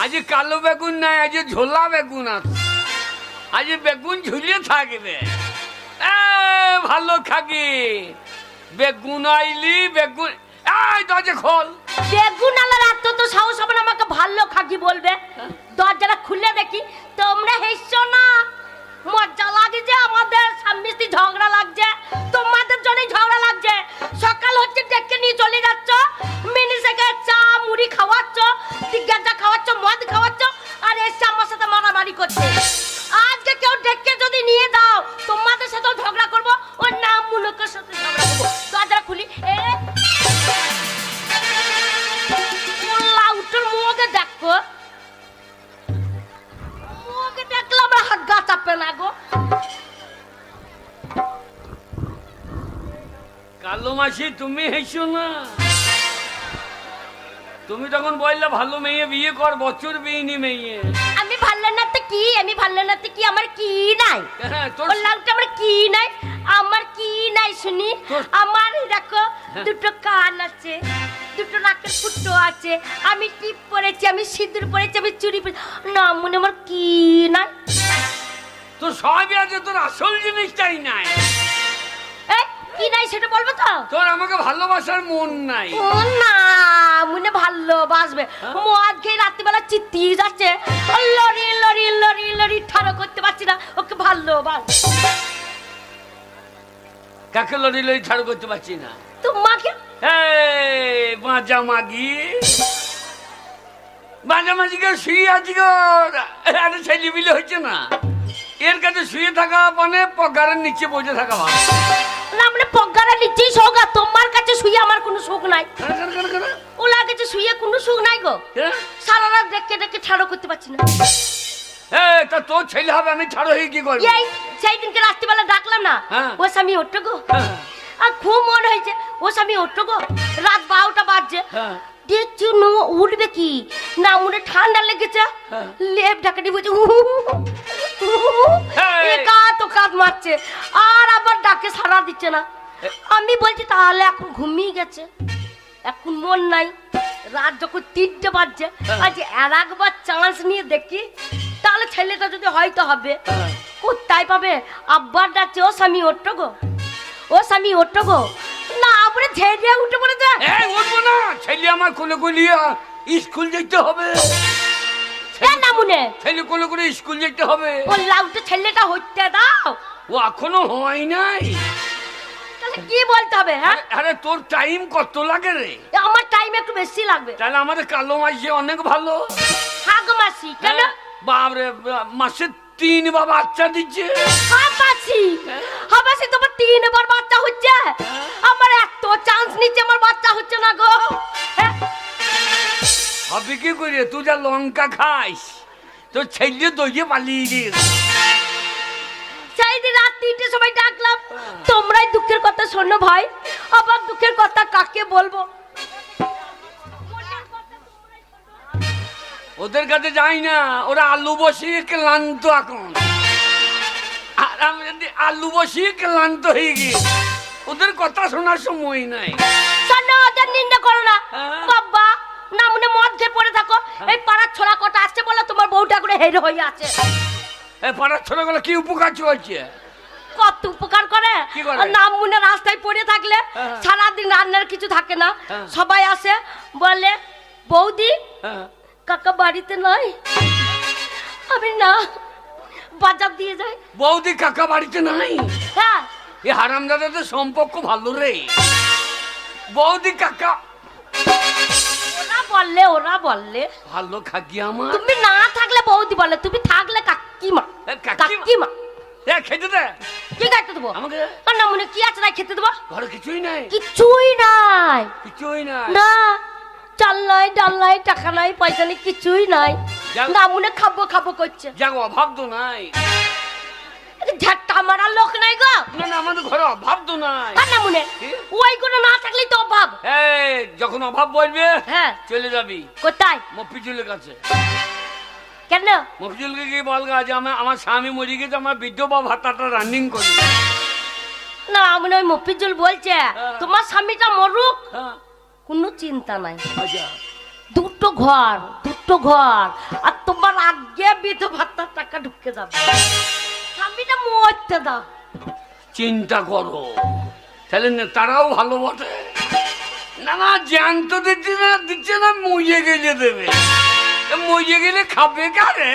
আজ কালো বেগুন নাই, আজ ঝোলা বেগুন আছে। আজ বেগুন ঝুলিয়ে থাকবে। ভালো খাগি বেগুন আইলি বেগুন। এই দরজা খোল। বেগুন আলার এত তো সাহস হবে না আমাকে ভালো খাকি বলবে? দরজাটা খুলে দেখি। তোমরা হেসছো না? মজা লাগছে আমাদের, স্বামী স্ত্রী ঝগড়া লাগছে, তোমাদের জন্যই ঝগড়া লাগছে। সকাল হচ্ছে ডেকে নিয়ে চলে যাচ্ছ, মিনিসেকে চা মুড়ি খাওয়াচ্ছ, জিজ্ঞাসা খাওয়াচ্ছ, মদ খাওয়াচ্ছ, আর এসে আমার সাথে মারামারি করছে। আজকে কেউ ডেকে যদি নিয়ে দাও, তোমাদের সাথেও ঝগড়া করবো, ওর নাম মুলকের সাথে ঝগড়া করবো। দরজাটা খুলি। লাউটার মুখে দেখো, মুখে দেখলে আমার হাত গা চাপে না গো। কালো মাসি তুমি হেসো না। তুমি তখন বললে ভালো মেয়ে বিয়ে কর, বছর বিয়েনি মেয়ে। আমি ভালো না তো কি, আমি ভালো না তো কি, আমার কি নাই? ওর লাউটা আমার কি নাই? আমার কি নাই শুনি? আমার দেখো দুটো কান আছে, দুটো নাকের ফুটো আছে, আমি টিপ পরেছি, আমি সিঁদুর পরেছি, আমি চুড়ি পরেছি, না মনে আমার কি নাই? তো সবই আছে, তোর আসল জিনিসটাই নাই। কি নাই সেটা বলবো তো? তোর আমাকে ভালোবাসার মন নাই। ও না, মনে ভালোবাসবে। মদ খেয়ে রাত্রিবেলা চিত্তিয়ে যাচ্ছে, লড়ি লড়ি লড়ি লড়ি ঠাড়ো করতে পারছি না, ওকে ভালোবাস। কাকে লড়ি লড়ি ছাড় করতে পারছি না? তোমাকে। বাঁচা মাগি, বাঁচা মাঝিকে শুয়ে আছি গো। আরে ছেলে মিলে হচ্ছে না, এর কাছে শুয়ে থাকা মানে পগারের নিচে বসে থাকা ভালো না। মানে পগারের নিচেই শোক, আর তোমার কাছে শুয়ে আমার কোনো সুখ নাই। ওলার কাছে শুয়ে কোনো সুখ নাই গো। সারা রাত ডেকে ডেকে ছাড়ো করতে পারছি না। তা তোর ছেলে হবে, আমি ছাড়ো হয়ে কি করবো? এই সেই দিনকে রাত্রিবেলা ডাকলাম না, ও স্বামী ওঠো গো। আর খুব মনে হয়েছে, ও স্বামী ওঠো গো। রাত 12টা বাজছে, দেখছি উঠবে কি না, মনে ঠান্ডা লেগেছে, লেপ ঢাকাটি বলছে, কাত কাত মারছে, আর আবার ডাকে সাড়া দিচ্ছে না। আমি বলছি তাহলে এখন ঘুমিয়ে গেছে, এখন মন নাই। রাত যখন 3টে বাজছে, আজ আর একবার চান্স নিয়ে দেখি, তাহলে ছেলেটা যদি হয়তো হবে। কোথায় পাবে? আব্বার ডাকছে, ও স্বামী ওঠো গো, ও স্বামী ওঠো গো। না আপনি ঝেড়ে উঠে পড়েছে। উঠবো না, ছেলে আমার কোলে গলিয়া স্কুল যেতে হবে। না মনে ছেলে কোলে করে স্কুল যেতে হবে। ও লাউটা ছেলেটা হইতে দাও, ও এখনো হয় নাই। তাহলে কি বলতে হবে? হ্যাঁ, আরে তোর টাইম কত লাগে রে? আমার টাইম একটু বেশি লাগবে। তাহলে আমাদের কালো মাসি অনেক ভালো। হাগ মাসি কেন? বাপরে, মাসে 3 বার বাচ্চা দিচ্ছে। হাবাসি হাবাসি তোমার 3 বার বাচ্চা হচ্ছে। আমার এত চান্স নিচ্ছে, আমার বাচ্চা হচ্ছে না গো। হবে কি করে? তুই যা লঙ্কা খাইস, তোর ছেলে দইয়ে পালিয়ে গিয়েছে। সেই দিন রাত 3টের সময় ডাকলাম, তোমরাই দুঃখের কথা শোনো ভাই, আবার দুঃখের কথা কাকে বলবো? ওদের কাছে যাই না, ওরা আলু বসিয়ে ক্লান্ত এখন। আর আমি যদি আলু বসিয়ে ক্লান্ত হয়ে গিয়ে, ওদের কথা শোনার সময় নাই। শোনো, ওদের নিন্দা করো না বাবা, না মনে মধ্যে পড়ে থাকো। এই পাড়ার ছোড়া কটা আসছে বলো, তোমার বউটা করে হেরে হয়ে আছে। এই পাড়ার ছোটগুলো কি উপকার চলছে? কত উপকার করে। নাম মনে রাস্তায় পড়ে থাকলে সারাদিন রান্নার কিছু থাকে না, সবাই আসে বলে বৌদি কাকা বাড়িতে নাই, আমি না বাজার দিয়ে যাই। বৌদি কাকা বাড়িতে নাই? হ্যাঁ, এই হারামজাদাদের সম্পর্ক ভালো রে। বৌদি কাকা ওরা বললে ভালো খাকি আমার। তুমি না থাকলে বৌদি বলে, তুমি থাকলে কাকিমা। কাকিমা খেতে দে। কি খেতে দেবো আমাকে? না মনে কি আছে না খেতে দেবো? ঘরে কিছুই নাই। কিছুই নাই, কিছুই নাই না। চাল নাই, ডাল নাই, টাকা নাই, পয়সা নেই, কিছুই নাই। না মনে খাবো খাবো করছে। যাক, অভাব তো নাই। ঝাট্টা মারার লোক নাই গো। না না, আমাদের ঘরে অভাব তো নাই। না মনে ওই কোনো না থাকলেই তো অভাব। যখন অভাব বলবে, হ্যাঁ চলে যাবি। কোথায়? মফিজুলের কাছে। কেন? মফিজুলকে গিয়ে বল যে আমার স্বামী মরে গেছে, আমার বিধবা ভাতাটা রানিং করি। না মনে ওই মফিজুল বলছে তোমার স্বামীটা মরুক, কোনো চিন্তা নাই। দুটো ঘর, দুটো ছোট্ট ঘর, আর তোমার আগে বিধবা ভাতার টাকা ঢুকে যাবে। স্বামীটা মরতে দাও। চিন্তা করো, তাহলে তারাও ভালো বটে। না না, জ্যান্ত দিচ্ছে না, মজে গেলে দেবে। মজে গেলে খাবে কারে?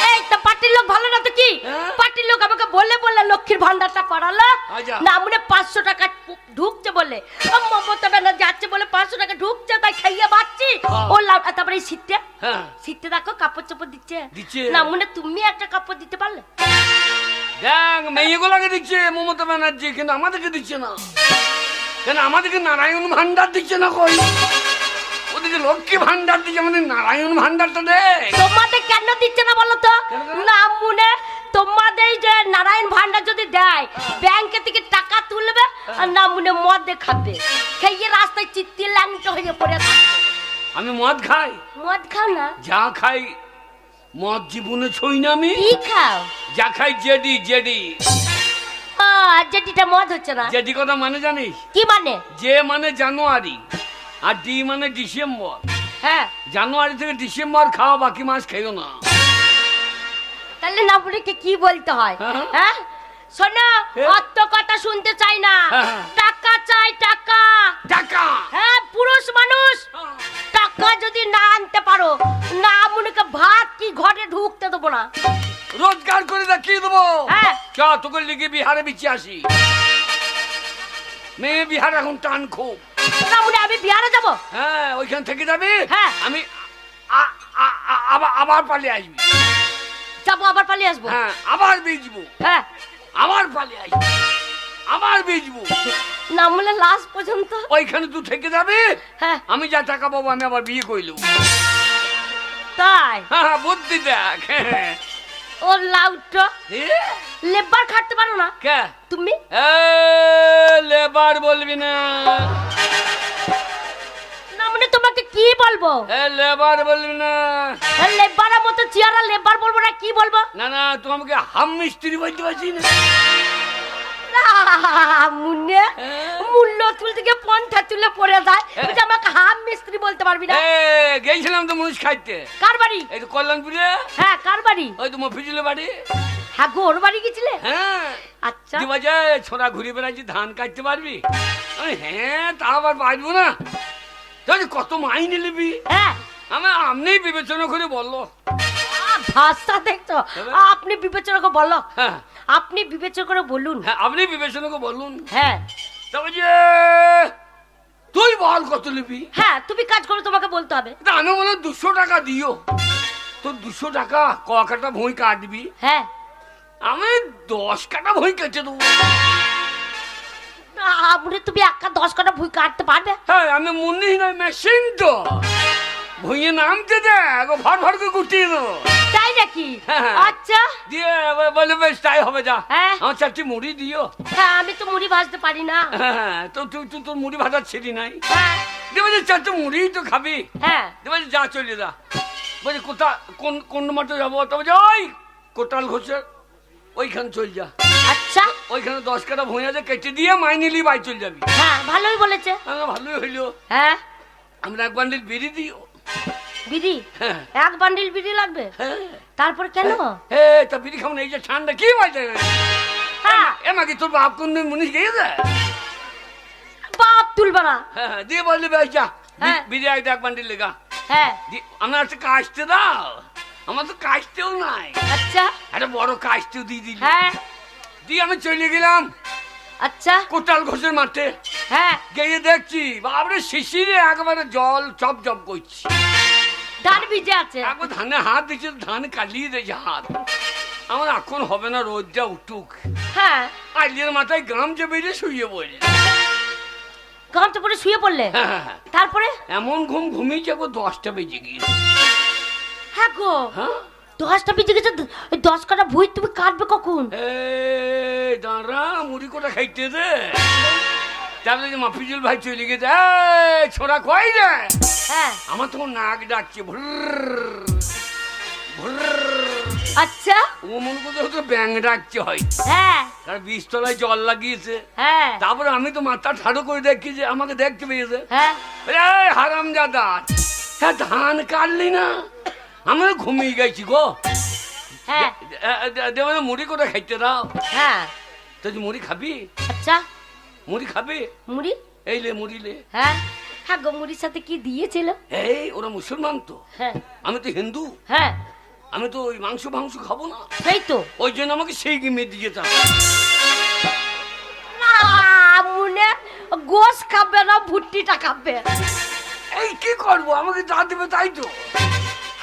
এই তো পার্টির লোক ভালো না তো কি? হ্যাঁ? পার্টির লোক আমাকে বলে বলে লক্ষ্মীর ভান্ডারটা করালো। আচ্ছা। না মনে 500 টাকা ঢুকছে বলে, মমতা ব্যানার্জি যাচ্ছে বলে 500 টাকা ঢুকছে, তাই খাইয়ে বাচ্চি। হ্যাঁ। ও লাউ, তারপরে এই শীতে হ্যাঁ, শীতে দেখো কাপড় চোপড় দিচ্ছে। দিচ্ছে। না মনে তুমি একটা কাপড় দিতে পারলে? দেখ মেয়েগুলাকে দিচ্ছে মমতা ব্যানার্জি, কিন্তু আমাদেরকে দিচ্ছে না কেন? আমাদেরকে নারায়ণ ভান্ডার দিচ্ছে না কই? ওদিকে লক্ষ্মী ভান্ডার দিচ্ছে, আমাদের নারায়ণ ভান্ডারটা দেখ। তোমাদের কেন দিচ্ছে না বলো তো? কেন? না মনে তোমাদের যে নারায়ণ ভান্ডার যদি দেয়, ব্যাংকে থেকে টাকা তুলবে আর না মনে মদ খাবে, খেয়ে রাস্তায় চিত্তি ল্যাংটো হয়ে পড়ে থাকবে। আমি মদ খাই? মদ খাও না? যা খাই মদ জীবনে ছই না আমি। কি খাও? যা খাই জেডি জেডি। যেটিটা মদ হচ্ছে না। জেডি কথা মানে জানিস? কি মানে? যে মানে জানুয়ারি, আর ডি মানে ডিসেম্বর। হ্যাঁ, জানুয়ারি থেকে ডিসেম্বর খাও, বাকি মাস খেও না। তাহলে না বলে কি বলতে হয়? হ্যাঁ। হ্যাঁ শোনো, হ্যাঁ। অত কথা শুনতে চাই না। হ্যাঁ। টাকা চাই, টাকা। টাকা? হ্যাঁ, পুরুষ মানুষ টাকা যদি না আনতে পারো, না মনে ভাত কি ঘরে ঢুকতে দেবো না। রোজগার করে দেখিয়ে দেবো। হ্যাঁ। চ তোকে লিখে বিহারে বিচে আসি। মেয়ে বিহার এখন টান খুব। না মনে আমি বিহারে যাব। হ্যাঁ, ওইখান থেকে যাবি। হ্যাঁ। আমি আবার পালিয়ে আসবি। যাবো, আবার পালিয়ে আসবো। হ্যাঁ, আবার বেচবো। হ্যাঁ, আবার পালিয়ে আসবো, আবার বেচবো। না মনে লাস্ট পর্যন্ত। ওইখানে তুই থেকে যাবি। হ্যাঁ। আমি যা টাকা পাবো আমি আবার বিয়ে করলু। তাই? হ্যাঁ, বুদ্ধি দেখ। ও লাউটো লেবার খাটতে পারো না কে? তুমি? লেবার বলবি না। না মানে তোমাকে কি বলবো? লেবার বলবি না। লেবারের মতো চেয়ারা লেবার বলবো না, কি বলবো? না না, তুই আমাকে হাম মিস্ত্রি বলতে পারছিস না। মুন্নে মূল্য তুল থেকে পন্থা তুলে পড়ে যায়, যে আমাকে হাম মিস্ত্রি বলতে পারবি না। গেছিলাম তো মুনিশ খাইতে। কার বাড়ি? এই তো কল্যাণপুরে। হ্যাঁ, কার বাড়ি? ওই তো মফিজুলের বাড়ি। হ্যাঁ গো, ওর বাড়ি গেছিলে? হ্যাঁ। আচ্ছা। কি বাজে ছোড়া ঘুরে বেড়াচ্ছি, ধান কাটতে পারবি? হ্যাঁ, তা আবার পারবো না। তুই কত মাইনে নিবি? হ্যাঁ, আপনি বিবেচনা করে বললো। ভাষা দেখছো? আপনি বিবেচনা করে বলো। হ্যাঁ, আপনি বিবেচনা করে বলুন। হ্যাঁ, আপনি বিবেচনা করে বলুন। হ্যাঁ। তবে যে তুই বল কত নিবি? হ্যাঁ, তুমি কাজ করো, তোমাকে বলতে হবে। তা আমি বলো 200 টাকা দিও। তো 200 টাকা ক কাটা ভুঁই কাটবি? হ্যাঁ। আমি 10 কাটা ভুঁই কেটে দেবো। আপনি তুমি একা 10 কাটা ভুঁই কাটতে পারবে? হ্যাঁ, আমি মুন্নি নয়, মেশিন তো। ভুঁইয়ে নামতে দে, ভর ভর করে গুটিয়ে দেবো। তাই নাকি? হ্যাঁ। আচ্ছা। দিয়ে বলে বেশ তাই হবে, যা। হ্যাঁ। আমার 4টি মুড়ি দিও। হ্যাঁ, আমি তো মুড়ি ভাজতে পারি না। হ্যাঁ, তো তুই তোর মুড়ি ভাজার ছিলি নাই। হ্যাঁ। দিয়ে বলছে 4টি মুড়ি তো খাবি। হ্যাঁ। দিয়ে বলছে যা চলে যা। বলছে কোন মাঠে যাবো? তবে যে ওই কোটাল ঘোষের ওইখানে চল যা। আচ্ছা। ওইখানে 10 কাটা ভুঁই আছে, কেটে দিয়ে মাইনিলি বাই চল যাবি। হ্যাঁ, ভালোই বলেছে। ভালোই হইলো। হ্যাঁ। আমরা 1 বান্ডিল বিড়ি দিও। বিড়ি? হ্যাঁ। 1 বান্ডিল বিড়ি লাগবে? হ্যাঁ। তারপর কেন? তা বিড়ি খাবো না, এই যে ঠান্ডা কি বাজে। হ্যাঁ। এমাকি তোর বাপ কোন মুনিশ গিয়েছে? বাপ তুলবা না। হ্যাঁ, দিয়ে বললি ভাই যা হ্যাঁ। বিড়ি 1 বান্ডিল লেগা। হ্যাঁ। আমার একটা কাজতে দাও। আমার তো কাজতেও নাই। আচ্ছা। একটা বড় কাজতেও দিয়ে দিলি। হ্যাঁ। দিয়ে আমি চলে গেলাম আচ্ছা। কোটাল ঘোষের মাঠে। হ্যাঁ। গিয়ে দেখছি বাবরে শিশিরে একবারে জল চপ চপ করছি। ধান ভিজে আছে। একবার ধানে হাত দিচ্ছে, ধান কালিয়ে দিয়েছে হাত। আমার এখন হবে না, রোদটা উঠুক। হ্যাঁ। আইলের মাথায় গামছা বেরিয়ে শুয়ে পড়ে। গামছা পরে শুয়ে পড়লে? হ্যাঁ। তারপরে? এমন ঘুমিয়েছে, 10টা বেজে গিয়েছে। হ্যাঁ গো, হ্যাঁ, 10টা বেজে গেছে। 10 কাটা ভুঁই তুমি কাটবে কখন? দাঁড়া, মুড়ি কোটা খাইতে দে। তারপরে মাফিজুল ভাই চলে গেছে। ছোড়া কই রে? হ্যাঁ। আমার তখন নাক ডাকছে, আচ্ছা। ও মনে করতে হতো ব্যাং ডাকছে হয়। হ্যাঁ। তার 20 তলায় জল লাগিয়েছে। হ্যাঁ। তারপরে আমি তো মাথা ঠাড়ো করে দেখি যে আমাকে দেখতে পেয়েছে। হ্যাঁ। হারাম জাদা, হ্যাঁ ধান কাটলি না? আমি ঘুমিয়ে গেছি গো। হ্যাঁ দেবে মুড়ি করে খাইতে দাও। হ্যাঁ তুই মুড়ি খাবি? আচ্ছা মুড়ি খাবি? মুড়ি? এই লে মুড়ি লে। হ্যাঁ হ্যাঁ গো, মুড়ির সাথে কি দিয়েছিল? এই ওরা মুসলমান তো, হ্যাঁ আমি তো হিন্দু, হ্যাঁ আমি তো ওই মাংস খাবো না, সেই তো ওই জন্য আমাকে সেই গিমে দিয়ে যেতাম। না মুনে গোশ খাবে না, ভুট্টিটা খাবে। এই কি করবো, আমাকে যা দেবে তাই তো,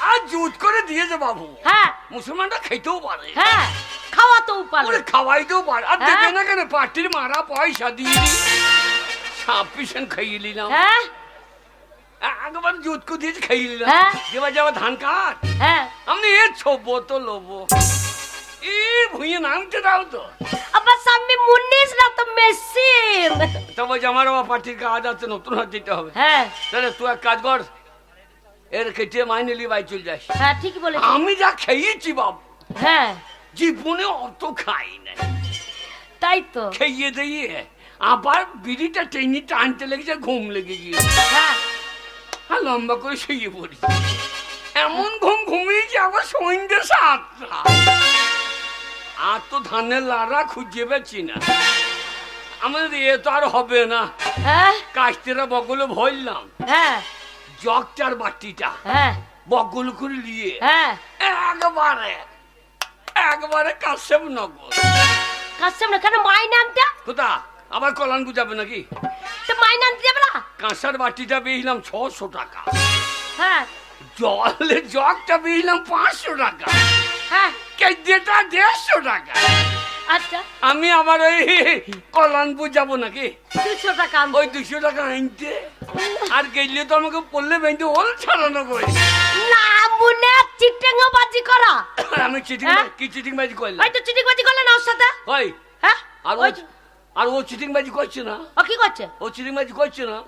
আর জুত করে দিয়েছে বাবু। হ্যাঁ মুসলমানরা খেতেও পারে, হ্যাঁ খাওয়াতেও পারে, ওরে খাওয়াইতেও পারে। আর হ্যাঁ। দেবে না কেন, পার্টির মারা পয়সা দিয়ে সাফিসিয়েন্ট খাইয়ে নিলাম। হ্যাঁ একবার জুত করে দিয়েছে খাইয়ে নিলাম। হ্যাঁ। এবার যাবো ধান কাট, হ্যাঁ আমি এ ছোবো তো লোবো, ই ভুঁয়ে নামতে দাও তো। আবার সামনে মুন্নিস না তো মেশিন। তবে যে আমার আবার পার্টির কাজ আছে, নতুন হাত দিতে হবে। হ্যাঁ তাহলে তুই এক কাজ কর, এর কেটে মাইনে নিয়ে বাই চল যাস। হ্যাঁ ঠিকই বলেছিস। আমি যা খেয়েছি বাবু, হ্যাঁ জীবনে অত খাই নাই। তাই তো। খেয়ে দিয়ে আবার বিড়িটা টেনে টানতে লেগেছে, ঘুম লেগে গিয়ে হ্যাঁ আর লম্বা করে শুয়ে পড়ি। এমন ঘুমিয়েছি আবার সন্ধ্যে 7টা। আর তো ধানের লাড়া খুঁজে পেয়েছি না, আমাদের এ তো আর হবে না। হ্যাঁ কাস্তেরা বগলে ভরলাম, হ্যাঁ জগটার বাটিটা হ্যাঁ বগল করে নিয়ে হ্যাঁ একবারে কাশেম নগর। কাস্টম না কেন, মাইনে আনতে? কোথা আবার কলান বুঝাবে নাকি? তো মাইনে আনতে যাবে না? কাঁসার বাটিটা বেচলাম 600 টাকা, হ্যাঁ জলের জগটা বেচলাম 500 টাকা, হ্যাঁ কেজিটা 150 টাকা। আচ্ছা আমি আবার ওই কলান বুঝাবো নাকি? 200 টাকা আনতে। ওই 200 টাকা আনতে আর গেলে তো আমাকে পড়লে বেঁধে ওল ছাড়ানো করে। না মুনে চিটিংও বাজি করা। আমি চিটিং হ্যাঁ? কি চিটিং বাজি করলাম? ওই তো চিটিং বাজি করলে না ওর সাথে। ওই হ্যাঁ আর ওই আর ও চিটিং বাজি করছে না, ও কি করছে? ও চিটিং বাজি করছে না।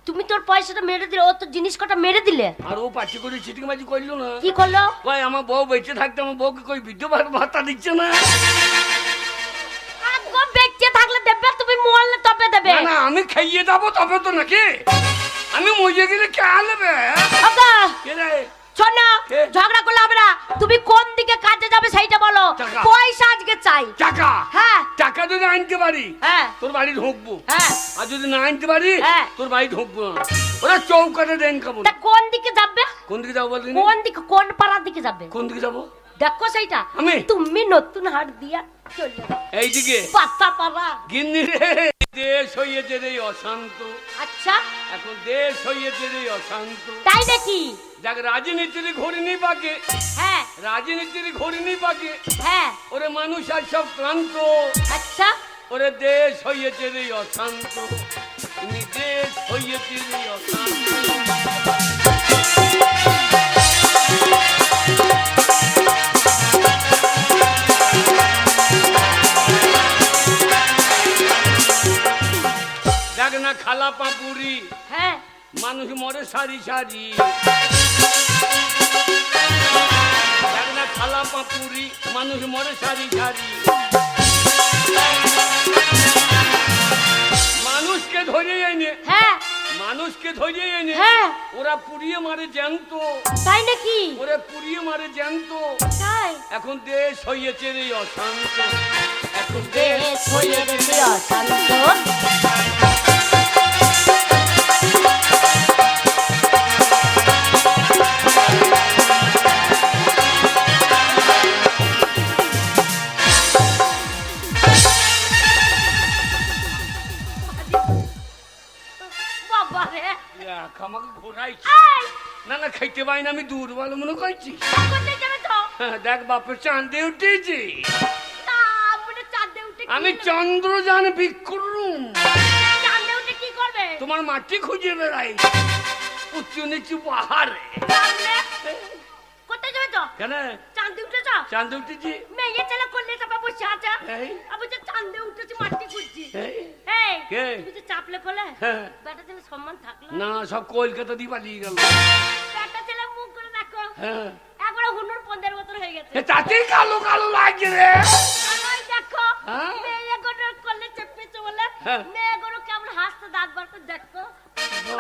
তুমি তোর পয়সাটা মেরে দিলে, ও তো জিনিস কটা মেরে দিলে। আর ও পার্টি করে চিটিং বাজি করলো না। কি করলো? ভাই আমার বউ বেঁচে থাকতে আমার বউকে কই বৃদ্ধ ভাতা দিচ্ছে না। আগো বেঁচে থাকলে দেবে, তুমি মরলে তবে দেবে। না না, আমি খাইয়ে যাবো তবে তো নাকি, আমি মজে গেলে কে আনবে? আগো কে রে? শোনো, কে? ঝগড়া করলে হবে না। তুমি কোন দিকে কাজে যাবে সেইটা বলো। টাকা। পয়সা আজকে চাই। টাকা? হ্যাঁ টাকা যদি আনতে পারি হ্যাঁ তোর বাড়ি ঢুকবো, হ্যাঁ আর যদি না আনতে পারি হ্যাঁ। তোর বাড়ি ঢুকবো না। ওরা চৌকাটে দেন খাবো তা কোন দিকে যাবে? কোন দিকে যাবো বলিনি? কোন দিকে, কোন পাড়ার দিকে যাবে? কোন দিকে যাবো? দেখো সেইটা। আমি? তুমি নতুন হাট দিয়া চলে যাও এইদিকে পাতা পাড়া। গিন্নি রে, দেশ হয়েছে রে অশান্ত, আচ্ছা এখন দেশ হয়েছে রে অশান্ত। তাই নাকি? দেখ রাজনীতির ঘুরিনি পাকে, হ্যাঁ রাজনীতির ঘুরিনি পাকে, হ্যাঁ ওরে মানুষ আর সব ক্লান্ত, আচ্ছা ওরে দেশ হয়েছে রে অশান্ত, তুমি দেশ হয়েছে রে অশান্ত। দেখ না খালা পাপুরি, হ্যাঁ মানুষ মরে সারি সারি। দেখ না খালা পাপুরি, মানুষ মরে সারি সারি। মানুষকে ধরে এনে, হ্যাঁ মানুষকে ধরে এনে হ্যাঁ ওরা পুড়িয়ে মারে জ্যান্ত, তাই নাকি? ওরে পুড়িয়ে মারে জ্যান্ত। তাই এখন দেশ হয়েছে রে অশান্ত, এখন দেশ হয়ে গেছে অশান্ত। বাবা রে, আমাকে ঘোরাইছি। এই না না খাইতে পাই না, আমি দুর্বল মনে করছি। কোথায় যাবে তো? দেখ বাপের চাঁদে উঠেছি, তা আমরা চাঁদে উঠে কি আমি করবে? চন্দ্রযান বিক্রম, চাঁদে উঠে কি করবে? তোমার মাটি খুঁজে বেড়াই উঁচু নিচু পাহাড়ে। তাহলে কোথায় যাবে তো? কেন চাঁদে উঠেছ? চাঁদে উঠেছি? মেয়ে ছেলে করলে সবাই বসে আছে। এই, আমি যে চাঁদে উঠেছি, মাটি খুঁজছি। এই, এই কে? তুমি যে চাপলে কোলে, হ্যাঁ। বেটা ছেলে সম্মান থাকলো না সব কলকাতা দিয়ে পালিয়ে গেল। বেটা ছেলে মুখ করে দেখো, হ্যাঁ একবার হুনুর পন্দের মতন হয়ে গেছে। এ তাতেই কালো কালো লাগছে রে। আর ওই দেখো হ্যাঁ। মেয়ে গুলো করলে চেপেছে বলে, হ্যাঁ। মেয়ে গুলো কেমন হাসতে দাঁত বার করে দেখো।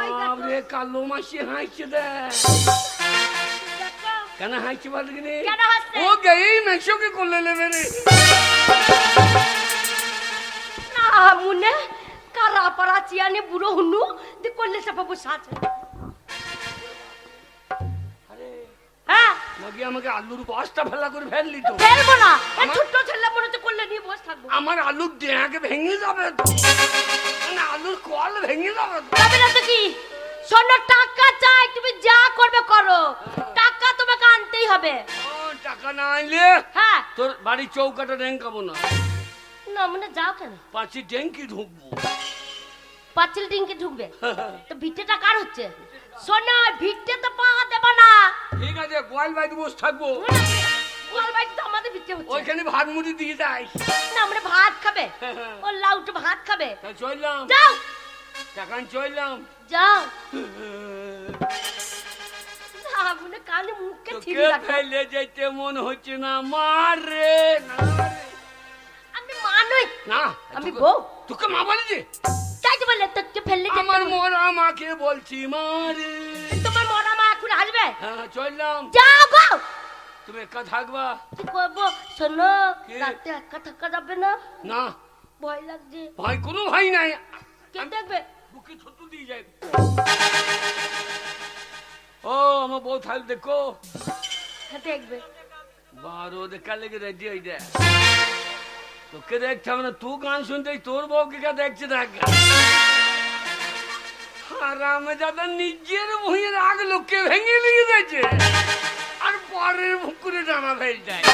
ওই দেখো, বাবরে কালো মাসি হাসছে দেখ। দেখো কেন হাসছি বল কিনে কেন হাসছে? ও গেই মেশোকে করলে নেবে রে না মুনে কারা পারা চিয়ানে বুড়ো হুনু দি করলে সব বসে আছে। আরে হ্যাঁ নাকি আমাকে আলুর বস্তা ফেলা করে ফেললি তো ফেলবো না, এই ছোট্ট ছেলে মনে হচ্ছে করলে নিয়ে বসে থাকবো। আমার আলুর দেহাকে ভেঙে যাবে তো মানে আলুর কল ভেঙে যাবে তো যাবে না তো কি? শোনো টাকা চাই, তুমি যা করবে করো, টাকা তোমাকে আনতেই হবে। ও, টাকা না আইলে হ্যাঁ তোর বাড়ির চৌকাটা ডেঙ্কাবো না না মানে যাও কেন? পাঁচি ডেঙ্কি ঢুকবো পাঁচিল ডিঙ্কি ঢুকবে তো ভিটেটা কার হচ্ছে? শোনো ভিটে তো পা দেবা না, ঠিক আছে গোয়াল বাড়িতে বসে থাকবো ওর বাড়িতে তো আমাদের ভিটে হচ্ছে ওইখানে ভাত মুড়ি দিয়ে যাই না, আমরা ভাত খাবে, ও লাউটা ভাত খাবে। চললাম যাও টাকা চললাম যাও না মনে কানে মুখে ছিড়ে তোকে রাখো। ফেলে যেতে মন হচ্ছে না মার রে না রে। আমি মা নই, না আমি তোকে- বউ। তোকে মা বলেছে তাই তো বললে তোকে ফেললে যেতে আমার হবে। মরা মাকে বলছি মারে তোমার মরা মা এখন আসবে? হ্যাঁ চললাম যাও গো। তুমি একা থাকবা কি করবো শোনো, কি? রাতে একা থাকা যাবে না, না ভয় লাগছে। ভাই কোনো ভাই নাই কে দেখবে? বুকে ছুটু দিয়ে যায় ও আমার বউ থাকলে দেখো হ্যাঁ, দেখবে। বারো দেখা লেগে রেডি হয়ে যায় তোকে দেখতে হবে না, তুই গান শুনতে তোর বউকে কে দেখছে দেখ আরামে দাদা নিজের ভুঁইয়ের আগ লোককে ভেঙে নিয়ে গেছে আর পরের ভুকুরে ডানা ফেল যায়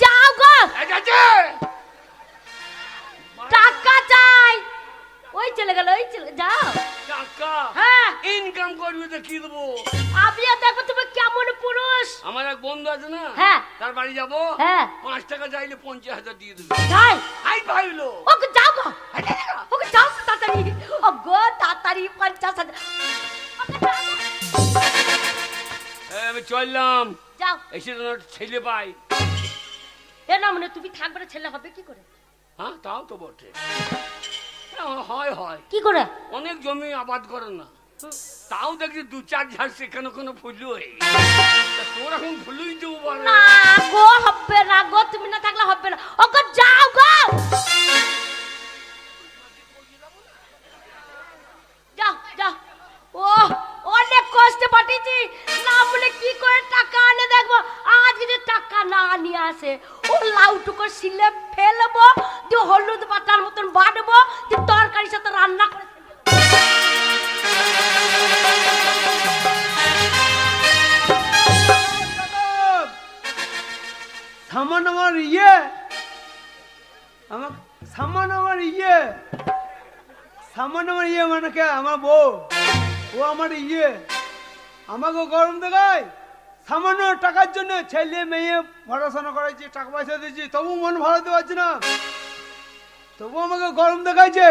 যাও গো, ঠিক আছে টাকা চাই। ওই চলে গেল, ওই চলে যাও। টাকা হ্যাঁ ইনকাম করবি তো কি দেবো আমিও দেখো তুমি কেমন পুরুষ। আমার এক বন্ধু আছে না হ্যাঁ তার বাড়ি যাবো হ্যাঁ 5 টাকা চাইলে 50,000 দিয়ে দেবে যাই। হাই ভাইলো ওকে যাও গো, ওকে যাও তাড়াতাড়ি, ও গো তাড়াতাড়ি 50,000। ওকে যাও গো। আমি চললাম যাও এসে ছেলে পাই এ না মানে তুমি থাকবে না, ছেলে হবে কি করে? হ্যাঁ তাও তো বটে হ্যাঁ, হয় হয় কি করে? অনেক জমি আবাদ করে না তাও দেখছি 2-4 ঝাড় সেখানে কোনো ফুলই তোর এখন ফুলই দেবো বলে না গো হবে না গো, তুমি না থাকলে হবে না। ওকে যাও গো, যাও যাও। ও অনেক কষ্টে পাঠিয়েছি, না বলে কি করে টাকা আনে দেখবো। আজ যদি টাকা না নিয়ে আসে ও লাউটুকু শিলে ফেলবো, দিয়ে হলুদ পাতার মতন বাটবো, দিয়ে তরকারির সাথে রান্না করে সামান আমার মানে কে আমার বউ, ও আমার আমাকে গরম দেখায়। সামান্য টাকার জন্য ছেলে মেয়ে পড়াশোনা করাইছি, টাকা পয়সা দিয়েছি, তবু মন ভালো দিতে পারছি না, তবু আমাকে গরম দেখাইছে।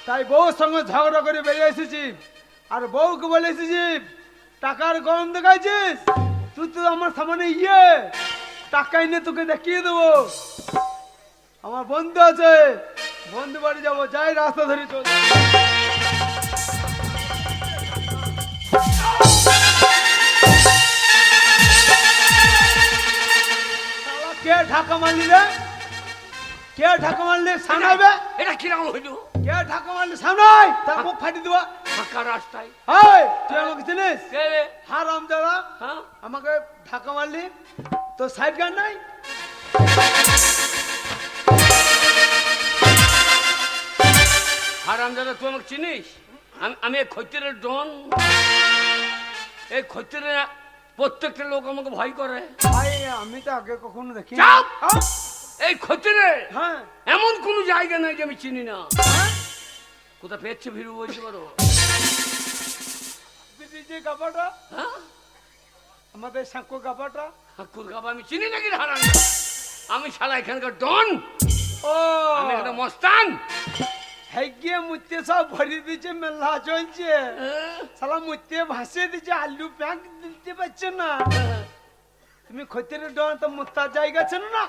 তাই বউর সঙ্গে ঝগড়া করে বেরিয়ে এসেছি, আর বউকে বলে এসেছি টাকার গরম দেখাইছিস তুই, তো আমার সামনে টাকা এনে তোকে দেখিয়ে দেবো। আমার বন্ধু আছে, বন্ধু বাড়ি যাবো, যাই রাস্তা ধরে চল। কে ঢাকা মারলি রে? কে ঢাকা মারলি? সামনে এটা কিরকম হইলো কে ঢাকা মারলি? সামনে তার মুখ ফাটি দেবো। ফাঁকা রাস্তায় এই তুই আমাকে চিনিস? কে রে? হারাম দাদা, হ্যাঁ আমাকে ঢাকা মারলি, তো সাইড গান নাই? হারাম দাদা তুই আমাকে চিনিস? আমি এই খৈতিরের ডন, এই খৈতিরের প্রত্যেকটা লোক আমাকে ভয় করে। ভাই আমি তো আগে কখনো দেখি। চাপ! এই খৈতিরের হ্যাঁ এমন কোন জায়গা নাই যে আমি চিনি না। হ্যাঁ? কোথা পেয়েছে ভিড়ু বলতে পারো? যে গাবাটা, হ্যাঁ আমাদের সাঁকো গাবাটা। হাকুর গাবা আমি চিনি নাকি হারাম? আমি শালা এখানকার ডন, ও আমি একটা মস্তান। হেগিয়ে মুতে সব ভরি দিচ্ছে, মেলা চলছে, সালা মুতে ভাসিয়ে দিচ্ছে, আলু প্যাক দিতে পারছে না। তুমি খতির ডন তো মুতার জায়গা ছিল না।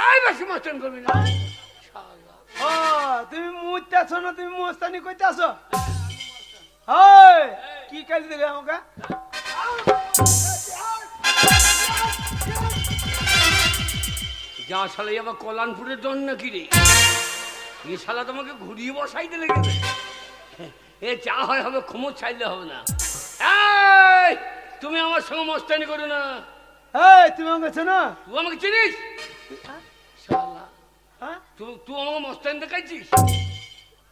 এই বেশি মস্তান করবি না শালা। ও তুমি মুতে আসো না, তুমি মস্তানি করতে আসো। ওই কি কাজ দিলে আমাকে? যা শালা আবার কল্যাণপুরের জন নাকি রে? এই শালা তোমাকে ঘুরিয়ে বসাইতে লেগেছে। এ যা হয় হবে, ক্ষমতা চাইলে হবে না। এই, তুমি আমার সঙ্গে মস্তানি করো না। এই তুমি আমাকে চেনো? তুই আমাকে চিনিস? শালা, হ্যাঁ? তুই আমাকে মস্তানি দেখাইছিস?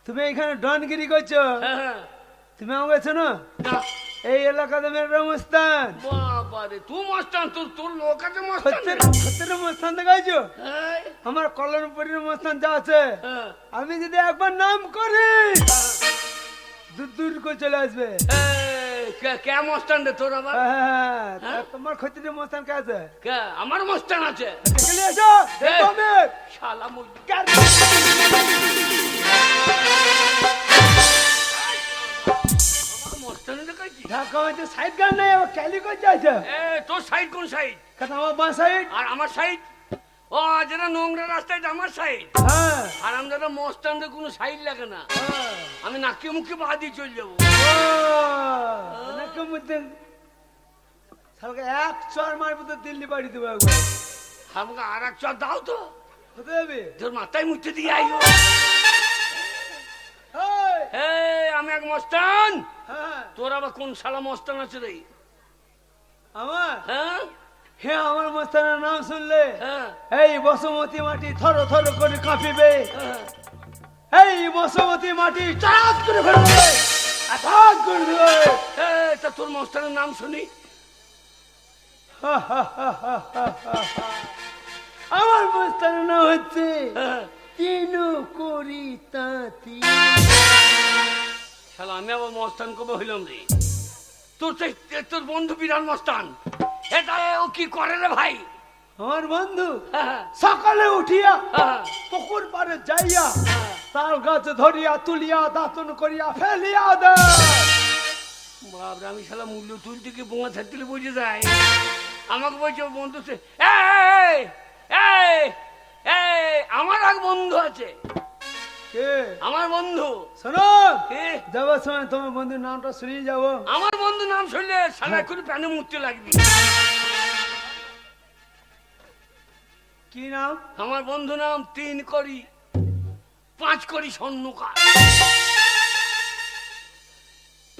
তুমি এখানে ডনগিরি করছো? হ্যাঁ। তুমি আমাকে চেনো? না। এই এলাকাতে মেয়েরা মুস্তান, বাবারে, তুই মস্তান, তোর লোক আছে মস্তান। খতের মুস্তান দেখাইছো? এই, আমার কল্যাণপুরের মুস্তান যা আছে, হ্যাঁ, আমি যদি একবার নাম করি দূর দূর করে চলে আসবে। এই, কে মস্তান রে তোর আবার? হ্যাঁ, তা হ্যাঁ? তোমার খতির মুস্তান কে আছে? কে? আমার মস্তান আছে। চলে এসো, দেখো আমি। শালা মুই মস্তানি দেখাইছি? ঢাকা হইতে সাইড গান নাই, আবার ক্যালি করে যাইছে। এ, তোর সাইড কোন সাইড? কথা আমার বাঁ সাইড। আর আমার সাইড? ও, যেটা নোংরা রাস্তায় আমার সাইড। হ্যাঁ, আর আমি দাদা মস্তানদের কোনো সাইড লাগে না। হ্যাঁ। আমি নাকি মুখে বাঁ দিয়ে চলে যাবো। ও, নাকি মধ্যে শালকে এক চর মারবো তো দিল্লি বাড়ি দেবো একবার। আমাকে আর এক চর দাও তো, কোথায় যাবি? তোর মাথায় মুখতে দিয়ে আইও। এই, এই, আমি এক মস্তান। হ্যাঁ, তোর আবার কোন শালা মস্তান আছে রে? আমার হ্যাঁ, হে আমার মস্তানের নাম শুনলে হ্যাঁ, এই বসুমতী মাটি থর থর করে কাঁপিবে। হ্যাঁ। এই বসুমতী মাটি চাঁদ করে ফেলবে, আঘাত করে দেবে। এই, তা তোর মস্তানের নাম শুনি। আমার মস্তানের নাম হচ্ছে হ্যাঁ। তিনু করি তাঁতি। শালা আমি আবার মস্তান কবে হইলাম রে? তোর বন্ধু বিরাট মস্তান। এটা ও কি করে রে ভাই? আমার বন্ধু হ্যাঁ, সকালে উঠিয়া হ্যাঁ, পুকুর পাড়ে যাইয়া তাল গাছ ধরিয়া তুলিয়া দাঁতন করিয়া ফেলিয়া দেয়। বাবরে, আমি শালা মূল্য তুলতে কি বোঙা ছাড়তে বুঝে যায়। আমাকে বলছে ও বন্ধু সে, এই, এই, এই, আমার এক বন্ধু আছে। কে? আমার বন্ধু। শোনো, কে? যাবার সময় তোমার বন্ধুর নামটা শুনিয়ে যাবো। আমার বন্ধু নাম শুনলে শালা এক্ষুনি প্যানে মুততে লাগবি। কি নাম? আমার বন্ধু নাম 3 করি 5 করি স্বর্ণকার।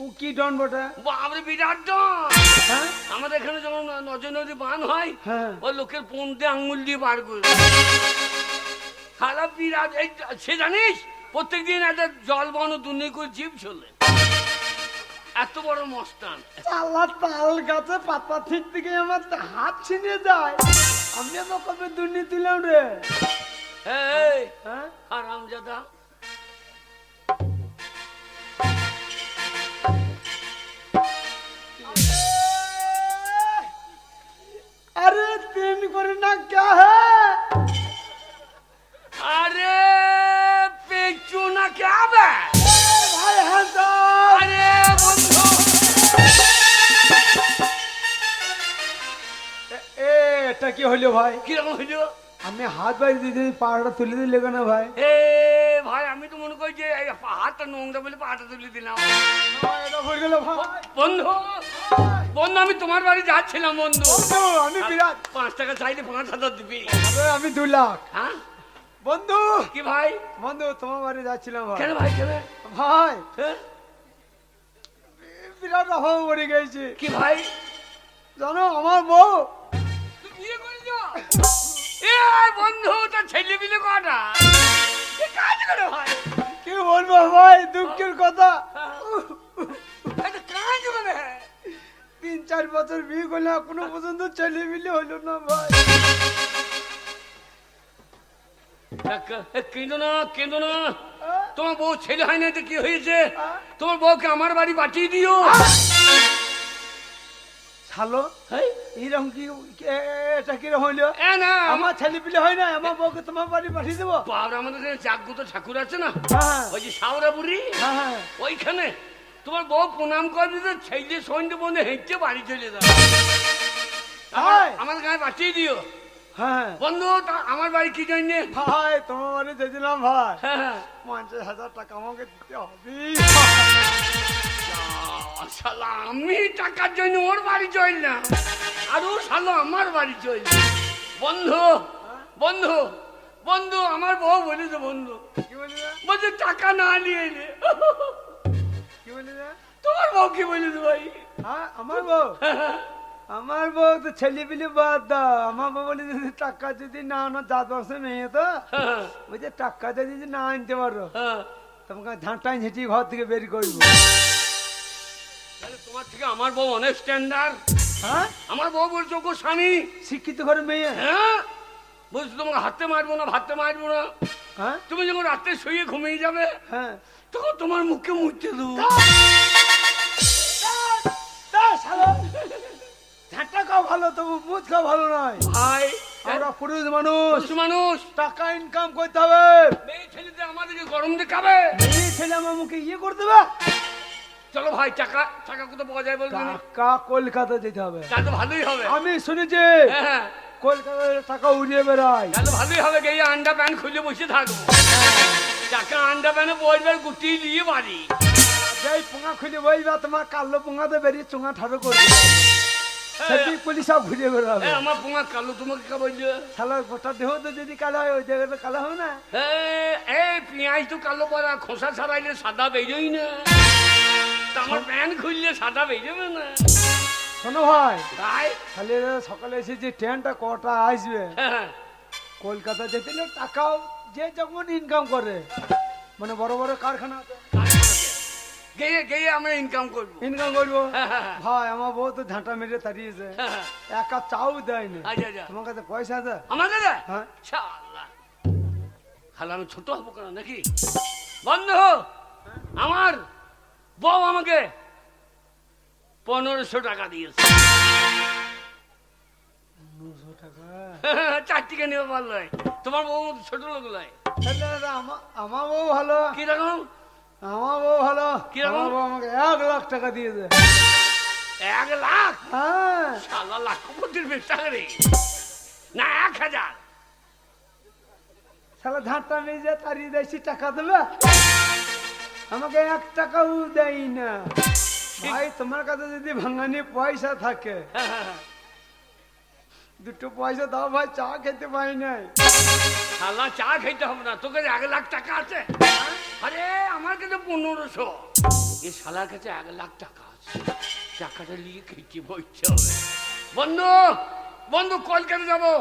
ও কি ডন বটে? বাবরে, বিরাট ডন। হ্যাঁ, আমাদের এখানে যখন নজর নদী বান হয়, হ্যাঁ। ওই লোকের পন্থে আঙুল দিয়ে বার করে খারাপ বিরাট। এই সে জানিস, প্রত্যেকদিন একটা জল বন দুর্নি করে জীব চলে। এত বড় মস্তান। চালা তাল গাছে পাতা ঠিক থেকে আমার হাত ছিনিয়ে যায়। আমি আমার কবে দুর্নীতি দিলাম রে। এই, হ্যাঁ, হারামজাদা। अरे तीन करे ना क्या है? अरे पेचू ना क्या बे? भाई है तो अरे बंधु, এটা কি হলো ভাই? কিরকম হইলো? আমি হাত বাড়ি দিদি পাড়াটা তুলে দিলে কেন ভাই? এ ভাই, আমি তো মনে করি যে এই হাতটা নোংরা বলে পাটা তুলে দিলাম। এটা হয়ে গেল ভাই। বন্ধু, বন্ধু, আমি তোমার বাড়ি যাচ্ছিলাম বন্ধু। বন্ধু, আমি বিরাট 5 টাকা চাইলে 5,000 দিবি। আমি 2 লাখ। হ্যাঁ, বন্ধু, কি ভাই? বন্ধু তোমার বাড়ি যাচ্ছিলাম ভাই। কেন ভাই, কেন? ভাই হ্যাঁ? বিরাট অভাব পড়ে গেছে। কি ভাই? জানো আমার বউ তুই বিয়ে করেছো? এ বন্ধু, তোর ছেলে বিলে কটা? কি কাজ করে ভাই? কি বলবো ভাই, দুঃখের কথা। এটা কাজ করে? 3-4 বছর বিয়ে করলে এখনো পর্যন্ত ছেলে মিলে হইলো না ভাই। কেঁদো না, কেঁদো না। তোমার বউ ছেলে হয় না তো কি হয়েছে? তোমার বউকে আমার বাড়ি পাঠিয়ে দিও। শালো, এই, এরকম কি এটা কিরকম হইলো? এ না, আমার ছেলে পিলে হয় না, আমার বউকে তোমার বাড়ি পাঠিয়ে দেবো। বাবা, আমাদের এখানে জাগ্রত ঠাকুর আছে না, হ্যাঁ, ওই যে সাউরা বুড়ি, হ্যাঁ, ওইখানে তোমার বউ প্রণাম করবে তো ছেলে সন্ধ্যে বন্ধে হেঁটে বাড়ি চলে যাবে। ভাই। আমার গায়ে পাঠিয়ে দিও হ্যাঁ। বন্ধু। আমার বাড়ি কি জন্য? ভাই তোমার বাড়ি যেছিলাম ভাই, হ্যাঁ, 50,000 টাকা আমাকে দিতে হবে। শালা, আমি টাকার জন্য ওর বাড়ি চল না, আর ও শালো আমার বাড়ি চল। বন্ধু, বন্ধু বন্ধু আমার বউ বলেছে বন্ধু, কি বলি রে? বলছে টাকা না নিয়ে এলে। কি বলি রে? তোমার বউ কি বলেছে ভাই? হ্যাঁ আমার বউ, আমার বউ তো ছেলে পিলে বাদ দাও, আমার বউ বলে যে টাকা যদি না আনো, জাত বংশে মেয়ে তো বলছে টাকা যদি না আনতে পারো তোমাকে ঝাঁটাই ঝেঁটি ঘর থেকে বের করবো। তাহলে তোমার থেকে আমার বউ অনেক স্ট্যান্ডার্ড। হ্যাঁ আমার বউ বলছো গো স্বামী, শিক্ষিত ঘরে মেয়ে। হ্যাঁ বলছো তোমাকে হাতে মারবো না, ভাতে মারবো না। হ্যাঁ তুমি যখন রাতে শুয়ে ঘুমিয়ে যাবে হ্যাঁ তখন তোমার মুখে মুছতে দেবো। ঝাঁটা খাও ভালো, তবু মুখ খাও ভালো নয়। ভাই আমরা পুরুষ মানুষ, পুরুষ মানুষ, টাকা ইনকাম করতে হবে। মেয়ে ছেলেতে আমাদেরকে গরম দেখাবে। মেয়ে ছেলে আমার মুখে ইয়ে করে দেবে। চলো ভাই, টাকা টাকা কোথাও পাওয়া যায় বলবেন? টাকা কলকাতা যেতে হবে। তা তো ভালোই হবে। আমি শুনেছি হ্যাঁ কলকাতায় টাকা উড়িয়ে বেড়ায়। তাহলে ভালোই হবে, গিয়ে আন্ডা প্যান্ট খুলে বসে থাকবো। টাকা আন্ডা প্যান্টে বসবে, গুটি দিয়ে বাড়ি। যেই পোঙা খুলে বইবা তোমার কালো পোঙাতে বেরিয়ে চোঙা ঠাড়ো করবে, সেটি পুলিশ সব ঘুরিয়ে বেড়াবে। আমার পোঙা কালো, তোমাকে কে বলছে? শালা গোটা দেহ তো যদি কালো হয়, ওই জায়গাটা কালো হবে না। এই পেঁয়াজ তো কালো পরা, খোসা ছাড়াইলে সাদা বেরোই না। তা আমার প্যান্ট খুললে সাদা বেরোবে না। শোনো ভাই, তাই তাহলে সকালে এসে যে ট্রেনটা কটা আসবে, হ্যাঁ, কলকাতা যেতে হলে টাকাও যে যখন ইনকাম করে, মানে বড় বড় কারখানা গিয়ে গিয়ে আমরা ইনকাম করবো। ইনকাম করবো। হ্যাঁ। ভাই আমার বউ তো ঝাঁটা মেরে তাড়িয়েছে, এক কাপ চাও দেয়নি। আচ্ছা আচ্ছা, তোমার কাছে পয়সা আছে? আমার কাছে হ্যাঁ শালা, খালা আমি ছোট হবো কেন নাকি? বন্ধু, আমার বউ আমাকে 1500 টাকা দিয়েছে। 900 টাকা? চারটিকে নেবে পারলো। তোমার বউ মতো ছোট লোক নয়। তাহলে আমার বউ ভালো। কিরকম? আমার বউ ভালো। কিরকম? আমার বউ আমাকে 1 লাখ টাকা দিয়েছে। 1 লাখ? হ্যাঁ শালা লাখপতির বেশি রে না, 1000। শালা ঝাঁটা মেরে তাড়িয়ে দিয়েছি, টাকা দেবে? আমাকে 1 টাকাও দেয় না। ভাই তোমার কাছে যদি ভাঙানি পয়সা থাকে, দুটো পয়সা দাও ভাই, চা খেতে পাই নাই। শালা চা খেতে হবে না, তোর কাছে 1 লাখ টাকা আছে? আরে আমার কাছে 1500। এই শালার কাছে 1 লাখ টাকা আছে, টাকাটা নিয়ে খেতে বইতে হবে। বন্ধু বন্ধু, কলকাতা যাবো,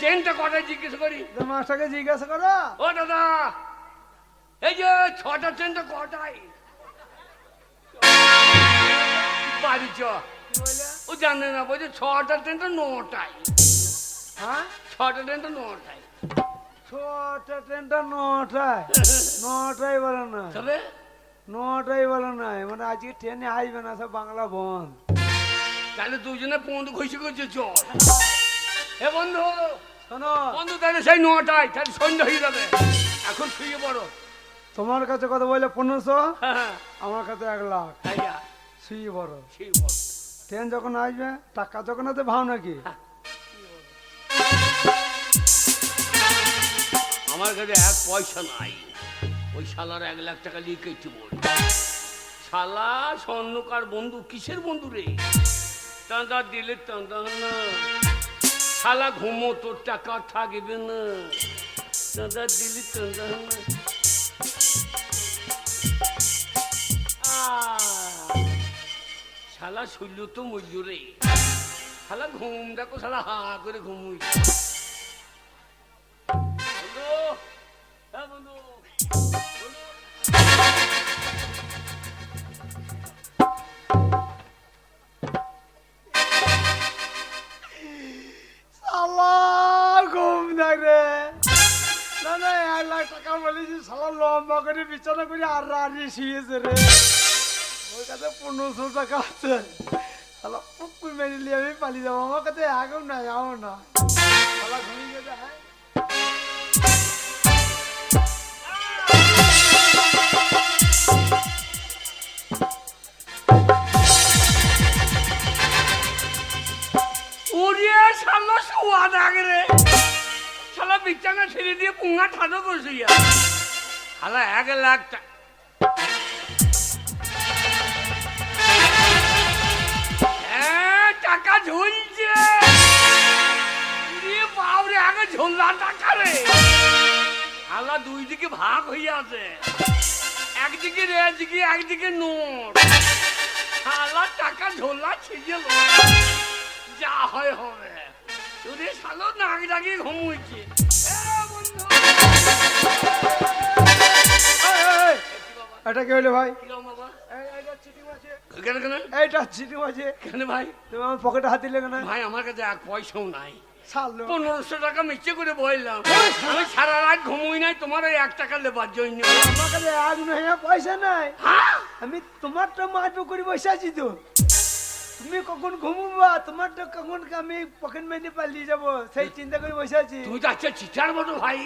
ট্রেনটা কটায় জিজ্ঞেস করি? মাস্টারকে জিজ্ঞাসা করো। ও দাদা, এই যে 6টা ট্রেনটা কটায়? বাড়ি চ। ও জানে না, বলছে 6টা ট্রেনটা 9টায়। হ্যাঁ 6টা ট্রেনটা 9টায়। 6টা ট্রেনটা 9টায়? 9টায় বলে না, তবে 9টায় বলে নাই, মানে আজকে ট্রেনে আসবে না, সব বাংলা বন্ধ। তাহলে দুজনে পৌঁছ ঘষে ঘষে চল। হে বন্ধু, শোনো, বন্ধু তাহলে সেই 9টায়, তাহলে সন্ধ্যা হয়ে যাবে, এখন শুয়ে পড়ো। তোমার কাছে কত বলে? 1500, হ্যাঁ, আমার কাছে 1 লাখ। আইয়া, শুয়ে বড় শুয়ে পড়ো। ট্রেন যখন আসবে, টাকা যখন আছে, ভাও নাকি? আমার কাছে 1 পয়সা নাই, ওই শালার 1 লাখ টাকা নিয়ে কেটে বল। শালা স্বর্ণকার বন্ধু, কিসের বন্ধু রে? চাঁদা দিলে চাঁদা না, শালা ঘুমো, তোর টাকা থাকবে না। চাঁদা দিলে চাঁদা না। শালা শৈল তো মূল্য রে, শালা ঘুম দেখো, শালা হা করে ঘুমুই। বন্ধু, হ্যাঁ বন্ধু, শালা ঘুম দেয় রে। না না, 1 লাখ টাকা বলেছি, শালা লম্বা করে বিছানা করে আর রাড়ি শুয়েছে রে। ওর কাছে 1500 টাকা আছে, শালা পুকুর মেরে নিয়ে আমি পালিয়ে যাবো। আমার কাছে আগেও নাই, আও না, শালা ঘুমিয়ে গেছে। হ্যাঁ উড়িয়ে শালা শোয়া থাকে রে, শালা বিছানা ছেড়ে দিয়ে পুঙ্গা ঠাটো করছে। শালা 1 লাখ টাকা, টাকা ঝুলছে। বাবরে, আগে ঝোলা টাকা রে আলা দুই দিকে ভাগ হয়ে আছে একদিকে রেজিকি একদিকে নোট আলা টাকা ঝোলা ছিঁড়ে যা হয় হবে তোরে শালো নাক ডাকিয়ে ঘুমোচ্ছে বন্ধু এই, এটা কি হলো ভাই? কিরম বাবা এইটা চিঠি আছে। কেন কেন এইটা চিঠি আছে। কেন ভাই তুমি আমার পকেটে হাত দিলে কেন? ভাই আমার কাছে এক পয়সাও নাই সারলো। 1500 টাকা মিথ্যে করে বললাম আমি সারা রাত ঘুমোই নাই তোমার ওই 1 টাকা লেবার জন্য আমার কাছে এক নয়া পয়সা নাই। হ্যাঁ? আমি তোমারটা মারবো করে বসে আছি তো। তুমি কখন ঘুমবা, তোমারটা কখন আমি পকেট মেনে পালিয়ে যাবো সেই চিন্তা করে বসে আছি। তুমি তো আচ্ছা চিটার মতো ভাই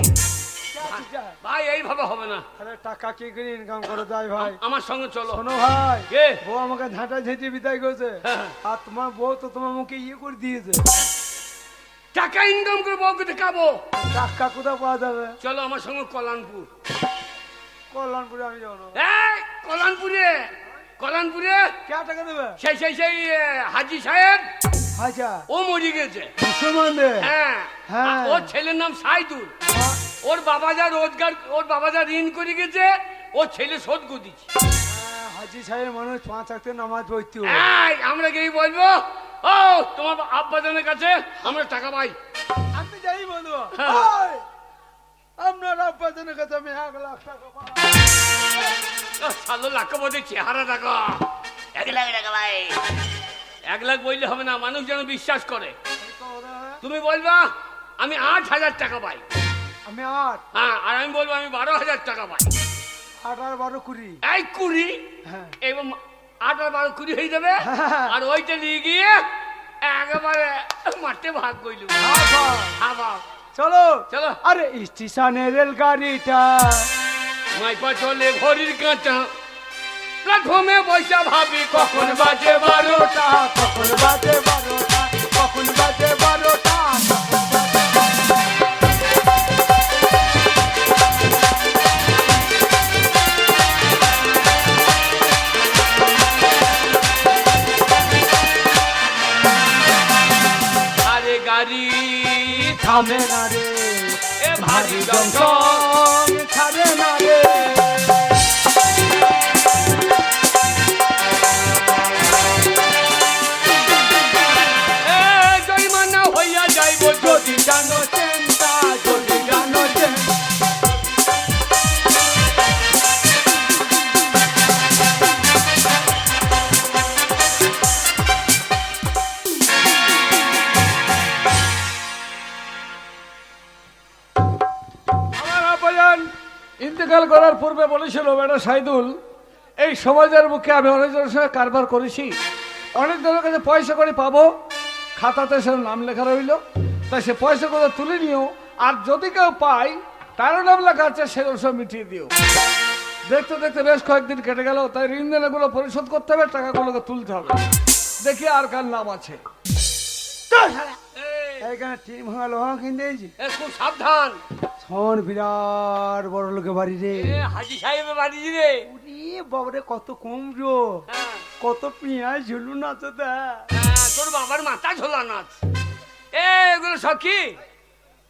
ভাই এইভাবে হবে না আরে টাকা কি করে ইনকাম করে যায় ভাই? আমার সঙ্গে চলো শোনো ভাই, কে? বউ আমাকে ঝাঁটা ঝেঁটে বিদায় করেছে, হ্যাঁ। আর তোমার বউ তো তোমার মুখে ইয়ে করে দিয়েছে। টাকা ইনকাম করে বউকে দেখাবো টাকা কোথাও পাওয়া যাবে? চলো আমার সঙ্গে কল্যাণপুর কল্যাণপুরে আমি যাবো না। এই কল্যাণপুরে কল্যাণপুরে কে টাকা দেবে? সেই সেই সেই হাজি সাহেব আচ্ছা, ও মরে গেছে মুসলমানদের? হ্যাঁ হ্যাঁ। আর ওর ছেলের নাম সাইদুল ওর বাবা যা রোজগার ওর বাবা যা ঋণ করে গেছে ও ছেলে শোধ করে দিচ্ছে হাজি সাহেব মানুষ 5 ওয়াক্ত নামাজ পড়তে হবে। এই, আমরা গিয়ে বলবো ও তোমার আব্বাজানের কাছে আমরা টাকা পাই আমি যাই বলবো, হ্যাঁ। ওই, আপনার আব্বাজানের কাছে আমি 1 লাখ টাকা পাবো। সালো লাখ বোধে চেহারা টাকা 1 লাখ টাকা ভাই 1 লাখ বললে হবে না মানুষ যেন বিশ্বাস করে তুমি বলবা আমি 8,000 টাকা পাই আমি 8 হ্যাঁ আর আমি বলবো আমি 12,000 টাকা পাই 8 আর 12 20। এই 20 হ্যাঁ। এবং 8 আর 12 20 হয়ে যাবে হ্যাঁ। আর ওইটা নিয়ে গিয়ে একেবারে মাঠে ভাগ করলু আচ্ছা, আবার চলো চলো আরে স্টেশনের রেলগাড়িটা মাইপা চলে ঘড়ির কাঁটা প্ল্যাটফর্মে বৈশা ভাবি কখন বাজে 12টা কখন বাজে 12টা, কখন বাজে 12টা। আরে গাড়ি থামে না রে, এ ভারী জংশন জংশন ছাড়ে না রে। এ জরিমানা হইয়া যাইব যদি জানো চেনটা, যদি জানো চেন। আমার আব্বাজান ইন্তেকাল করার পূর্বে বলেছিল বেটা সাইদুল এই সমাজের মুখে আমি অনেকজনের সঙ্গে কারবার করেছি অনেকজনের কাছে পয়সা করে পাবো খাতাতে সে নাম লেখা রইল তাই সে পয়সা করে তুলে নিও আর যদি কেউ পাই তারও নাম লেখা আছে সেগুলো সব মিটিয়ে দিও দেখতে দেখতে বেশ কয়েকদিন কেটে গেল তাই ঋণ দেনাগুলো পরিশোধ করতে হবে টাকাগুলোকে তুলতে হবে দেখি আর কার নাম আছে এইখানে টিন ভাঙা লোহা কিনে দিয়েছি। খুব সাবধান শোন, বিরাট বড় লোকে বাড়ি রে। এ হাজি সাহেবের বাড়ি রে উরি বাবারে কত কুমড়ো, হ্যাঁ, কত পেঁয়াজ ঝুলুন আছে তা। হ্যাঁ, তোর বাবার মাথা ঝোলানো আছে এ এগুলো সব কি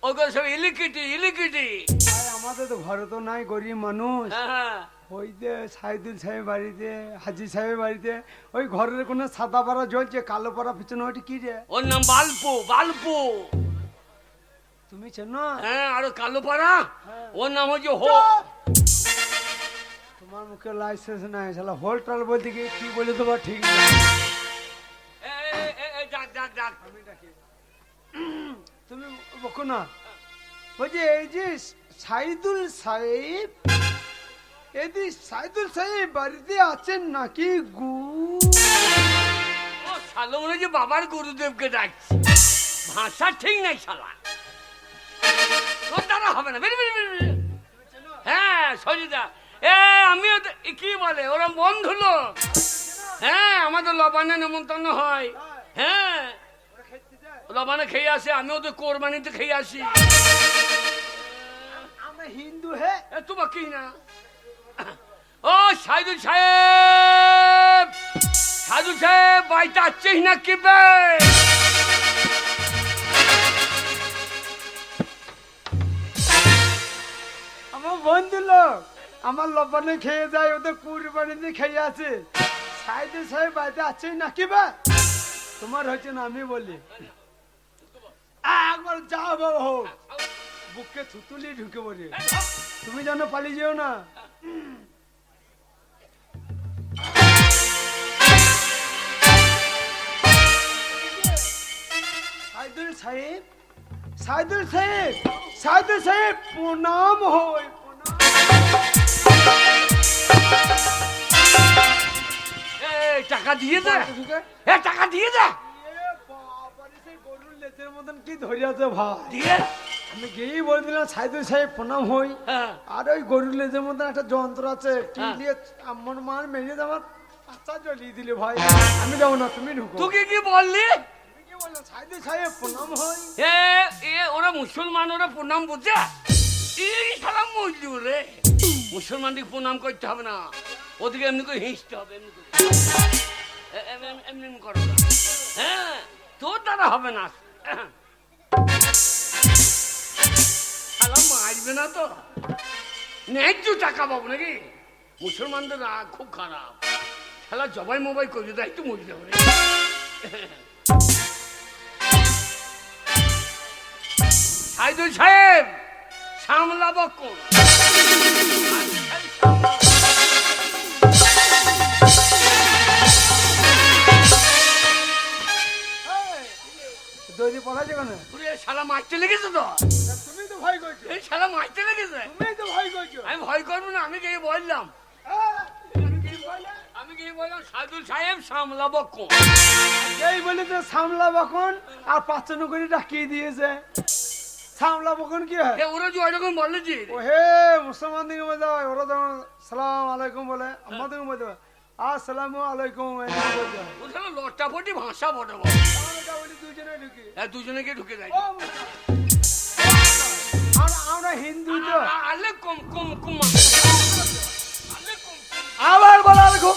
ওগুলো সব ইলিকিটি ইলিকিটি আরে আমাদের তো ঘরে তো নাই, গরিব মানুষ। হ্যাঁ ওই যে সাইদুল সাহেব বাড়িতে, হাজি সাহেবের বাড়িতে ওই ঘরের কোনো সাদা পাড়া জ্বলছে, কালো পাড়া পিছনে ওইটা কি রে? ওর নাম বালপু বালপু তুমি চেনো? হ্যাঁ আর কালো পাড়া ওর নাম হচ্ছে হো তোমার মুখে লাইসেন্স নাই, শালা হোলটাল বলতে গিয়ে কি বলে দেবো ঠিক না। এ, এ, এ, এ, ডাক ডাক ডাক তুমি বকো না। বলছি এই যে সাইদুল সাহেব, এই যে সাইদুল সাহেব বাড়িতে আছেন নাকি গু? ও শালো মনে হচ্ছে বাবার গুরুদেবকে ডাকছে ভাষা ঠিক নাই শালা তোর দ্বারা হবে না বেরি বেরি বেরি বেরি। হ্যাঁ সজিদা এ আমিও তো- এ কি বলে ওরা বন্ধু লোক হ্যাঁ আমাদের লবানে নেমন্তন্ন হয় হ্যাঁ লবানে খেয়ে আসে আমিও তো কোরবানিতে খেয়ে আসি আমরা হিন্দু হে। এ তোমার কি না ও সাইদুল সাহেব সাইদুল সাহেব বাড়িতে আসছিস না কি বে আমার লবণে খেয়ে যায়, ওদের কুরবানি দিয়ে খেয়ে আছে। সাইদুল সাহেব বাড়িতে আছে নাকি বা? তোমার হচ্ছে না, আমি বলি একবার যাও বাবা হোক, বুকে থুতুলি ঢুকে পড়ে। তুমি যেন পালিয়ে যেও না। সাইদুল সাহেব, সাইদুল সাহেব, সাইদুল সাহেব, প্রণাম হয়, প্রণাম। এই টাকা দিয়ে দে, এ টাকা দিয়ে দে, এ বাবারে, সেই গরুর লেজের মতন কি ধরে আছে ভাই। দিয়ে আমি গিয়েই বলে দিলাম সাইদুল সাহেব প্রণাম হই। হ্যাঁ। আর ওই গরুর লেজের মতন একটা যন্ত্র আছে, হ্যাঁ। টিলিয়ে আমার মার মেরে আমার আচ্ছা জ্বলিয়ে দিলে ভাই। আমি যাবো না, তুমি ঢুকো। তুই কি বললি? তুমি কি বললো? সাইদুল সাহেব প্রণাম হই। এ এ ওরা মুসলমান, ওরা প্রণাম বুঝে। এই সালাম মজদুর রে, মুসলমানদের প্রণাম করতে হবে না, ওদিকে এমনি করে হিঁচতে হবে, এমনি করে এমনি করো না। হ্যাঁ, তোর দ্বারা হবে না। সালাম মারবে না তো, ন্যায্য টাকা পাবো নাকি? মুসলমানদের রাগ খুব খারাপ, খেলা জবাই মবাই করে দেয়, একটু মরে যাবে। সাইদুল সাহেব সামলাবো কোন? দড়ি পড়াছে কেন? ওরে শালা মারতে লেগেছে তো, তুমি তো ভয় করছো। এই শালা মারতে লেগেছে। তুমি তো ভয় করছো। আমি ভয় করবো না, আমি গিয়ে বললাম, আহ, তুমি কি বললে? আমি গিয়ে বললাম সাইদুল সাহেব সামলাবো কোন? এই বলে তো সামলা বখন আর পাঁচজন করে ডাকিয়ে দিয়েছে। সামলা বখন কি হয়? এ ওরা যে ওইরকম বলেছি, ও হে মুসলমান দিকে বলতে হয়, ওরা যখন সালাম আলাইকুম বলে, আমাদের বলতে হয় আসসালামু আলাইকুম, এরকম বলতে হয়। ও শালা লট্টাপটি ভাষা বটাবো। আমরা এটা বলি দুজনে ঢুকি। দুজনেকে ঢুকে যায়। ও আমরা হিন্দু তো। আলে কম কম কম আলে কম। আবার বলার খুব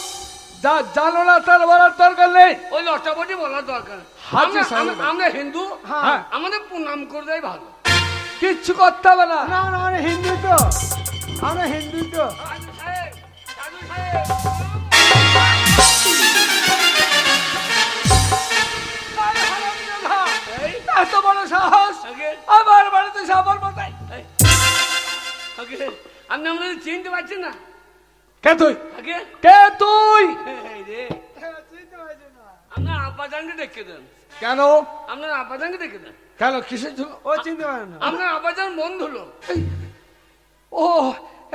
যা জানো না তার বলার দরকার নেই। ওই লট্টাপটি বলার দরকার। হাজি সাহেব। আমরা হিন্দু, হ্যাঁ। আমাদের প্রণাম করে দেয় ভালো। কিচ্ছু করতে হবে না। না না, আমরা হিন্দু তো, আমরা হিন্দু তো। সাইদুল সাহেব, সাইদুল সাহেব। এই, এত বড় সাহস আগে, আমার বাড়িতে সাবার মাথায়। এই, আগে, আপনি আমাদের চিনতে পারছেন না? কে তুই? আগে, কে তুই? এই রে, চিনতে পারছি না। আপনার আব্বাজানকে ডেকে দেন, কেন? আপনার আব্বাজানকে ডেকে দেন। কেন কিসের জন্য? ও চিনতে পারে না। আপনার আব্বাজান বন্ধ হলো, ও